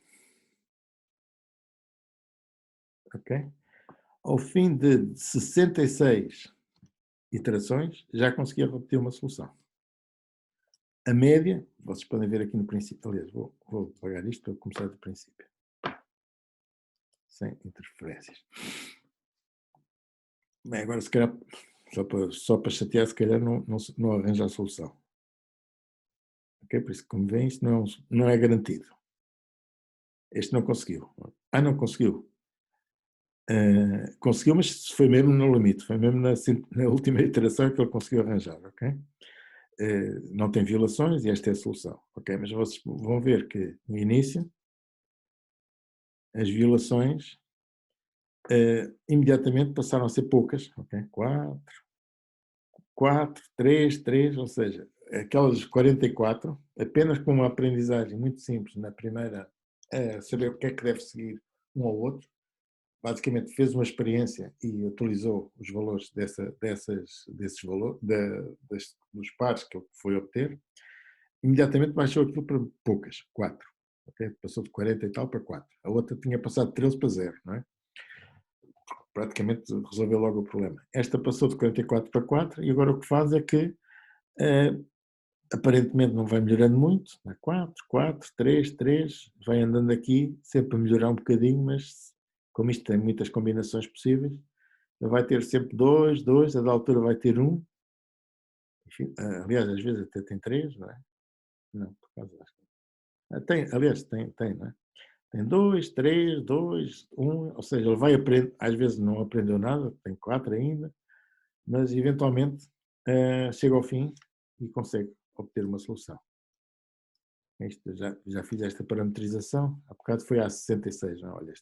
Ok? Ao fim de 66 iterações, já consegui obter uma solução. A média, vocês podem ver aqui no princípio, aliás, vou apagar isto para começar do princípio. Sem interferências. Bem, agora se calhar, só para chatear, se calhar não arranja a solução. Ok? Por isso, como veem, isto não é garantido. Este não conseguiu. Não conseguiu. Conseguiu, mas foi mesmo no limite. Foi mesmo na última iteração que ele conseguiu arranjar. Ok? Não tem violações e esta é a solução. Ok? Mas vocês vão ver que no início as violações imediatamente passaram a ser poucas. Ok? 4, 3, ou seja, aquelas 44, apenas com uma aprendizagem muito simples na primeira, saber o que é que deve seguir um ao outro, basicamente fez uma experiência e atualizou os valores desses valores, dos pares que ele foi obter, imediatamente baixou aquilo para poucas, 4. Okay? Passou de 40 e tal para 4. A outra tinha passado de 13 para 0, não é? Praticamente resolveu logo o problema. Esta passou de 44 para 4 e agora o que faz é que aparentemente não vai melhorando muito, 4, 4, 3, 3, vai andando aqui, sempre a melhorar um bocadinho, mas como isto tem muitas combinações possíveis, ele vai ter sempre 2, 2, a da altura vai ter 1, enfim, aliás, às vezes até tem 3, não é? Não, por causa tem, aliás, tem, não é? Tem 2, 3, 2, 1, ou seja, ele vai aprender, às vezes não aprendeu nada, tem 4 ainda, mas eventualmente chega ao fim e consegue obter uma solução. Já fiz esta parametrização, há bocado foi à 66, não? Olha,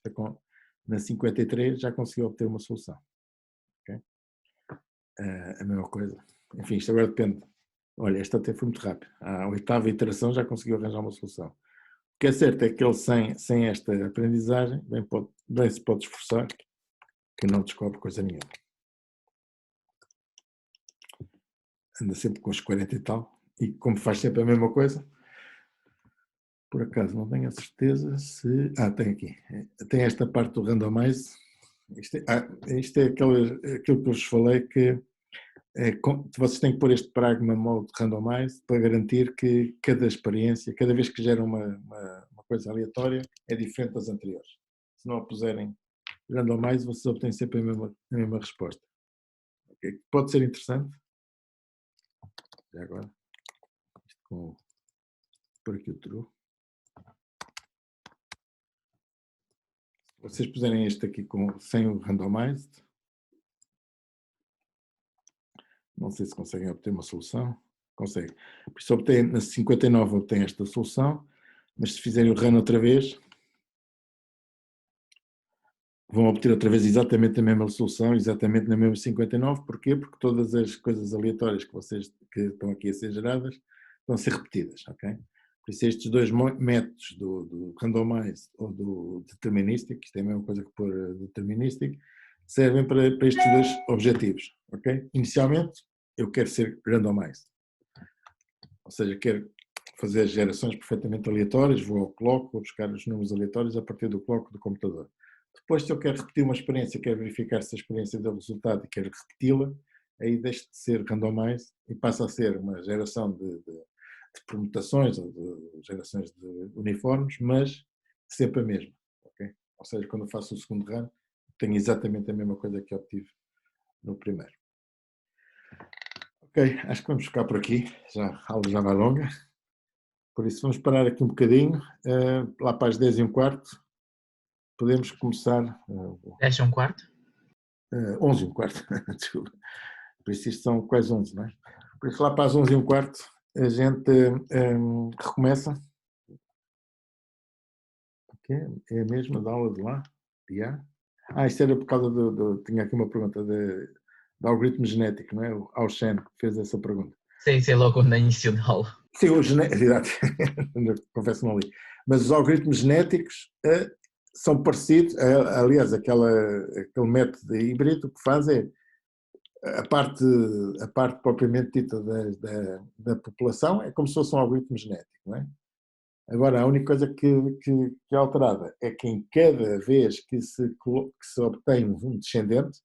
na 53 já conseguiu obter uma solução. Okay? A mesma coisa. Enfim, isto agora depende. Olha, esta até foi muito rápido. À 8ª iteração já conseguiu arranjar uma solução. O que é certo é que ele sem esta aprendizagem bem se pode esforçar que não descobre coisa nenhuma. Anda sempre com os 40 e tal, e como faz sempre a mesma coisa, por acaso não tenho a certeza se... tem aqui. Tem esta parte do randomize. Isto é aquilo que eu vos falei que vocês têm que pôr este pragma mode randomize para garantir que cada experiência, cada vez que gera uma coisa aleatória, é diferente das anteriores. Se não a puserem randomize, vocês obtêm sempre a mesma resposta. Okay? Pode ser interessante. Já agora, por aqui o true. Se vocês puserem este aqui sem o randomized, não sei se conseguem obter uma solução. Conseguem. Por isso, na 59 obtém esta solução, mas se fizerem o run outra vez, vão obter outra vez exatamente a mesma solução, exatamente na mesma 59. Porquê? Porque todas as coisas aleatórias que estão aqui a ser geradas vão ser repetidas, ok? Por isso estes dois métodos do randomize ou do deterministic, isto é a mesma coisa que pôr deterministic, servem para estes dois objetivos, ok? Inicialmente, eu quero ser randomize. Ou seja, quero fazer gerações perfeitamente aleatórias, vou ao clock, vou buscar os números aleatórios a partir do clock do computador. Depois, se eu quero repetir uma experiência, quero verificar se a experiência deu resultado e quero repeti-la, aí deixa de ser randomize e passa a ser uma geração de permutações ou de gerações de uniformes, mas sempre a mesma. Okay? Ou seja, quando eu faço o segundo run, tenho exatamente a mesma coisa que obtive no primeiro. Ok, acho que vamos ficar por aqui, a aula já vai longa, por isso vamos parar aqui um bocadinho, lá para as 10h15, podemos começar... 10h15? 11h15, desculpa, por isso isto são quase 11, não é? Por isso lá para as 11h15 a gente recomeça. Que é a mesma da aula de lá? De A? Isto era por causa tinha aqui uma pergunta do algoritmo genético, não é? O Auchen fez essa pergunta. Sim, logo no início da aula. Sim, exato, confesso não li. Mas os algoritmos genéticos são parecidos, aliás, aquele método híbrido que faz é a parte propriamente dita da população é como se fosse um algoritmo genético, não é? Agora, a única coisa que é alterada é que em cada vez que se obtém um descendente,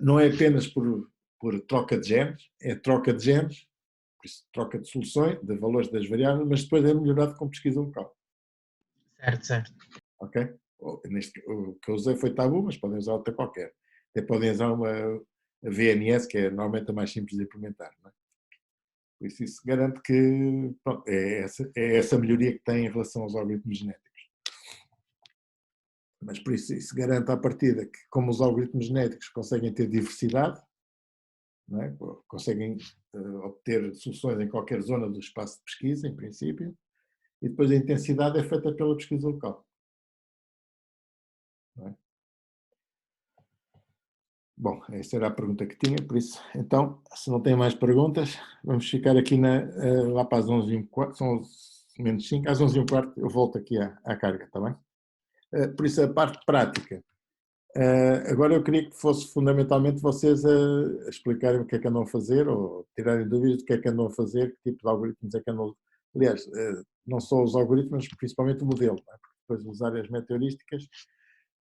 não é apenas por troca de genes, é troca de genes, por isso, troca de soluções, de valores das variáveis, mas depois é melhorado com pesquisa local. Certo. Ok? O que eu usei foi Tabu, mas podem usar outra qualquer. Até podem usar uma VNS, que é normalmente a mais simples de implementar. Não é? Por isso garante que pronto, é essa melhoria que tem em relação aos algoritmos genéticos. Mas por isso garante à partida que, como os algoritmos genéticos conseguem ter diversidade, não é? Conseguem obter soluções em qualquer zona do espaço de pesquisa, em princípio, e depois a intensidade é feita pela pesquisa local. Não é? Bom, essa era a pergunta que tinha, por isso, então, se não tem mais perguntas, vamos ficar aqui lá para as 11h15, são menos 5, às 11h15 eu volto aqui à carga, está bem? Por isso, a parte prática. Agora eu queria que fosse fundamentalmente vocês a explicarem o que é que andam a fazer, ou tirarem dúvidas do que é que andam a fazer, que tipo de algoritmos é que andam. Aliás, não só os algoritmos, mas principalmente o modelo, não é? Porque depois usar as meteorísticas,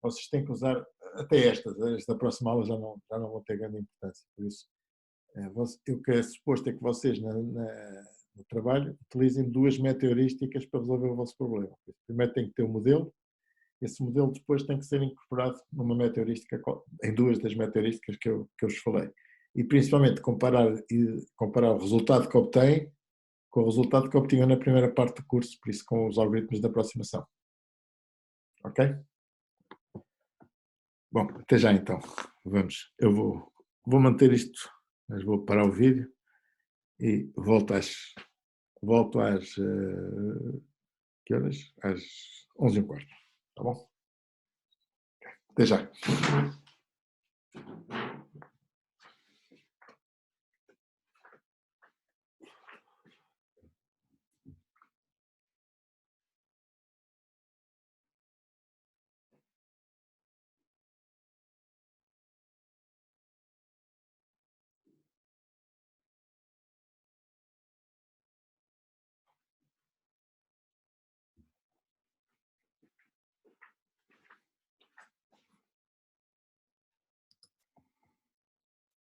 vocês têm que usar, até as da próxima aula já não vão ter grande importância. Por isso, o que é suposto é que vocês no trabalho utilizem duas meteorísticas para resolver o vosso problema. Primeiro tem que ter um modelo. Esse modelo depois tem que ser incorporado numa meteorística, em duas das meteorísticas que eu vos falei. E principalmente comparar o resultado que obtém com o resultado que obtinham na primeira parte do curso, por isso com os algoritmos de aproximação. Ok? Bom, até já então. Vamos. Eu vou manter isto, mas vou parar o vídeo e volto às que horas? Às 11h15. Tá bom? Até já.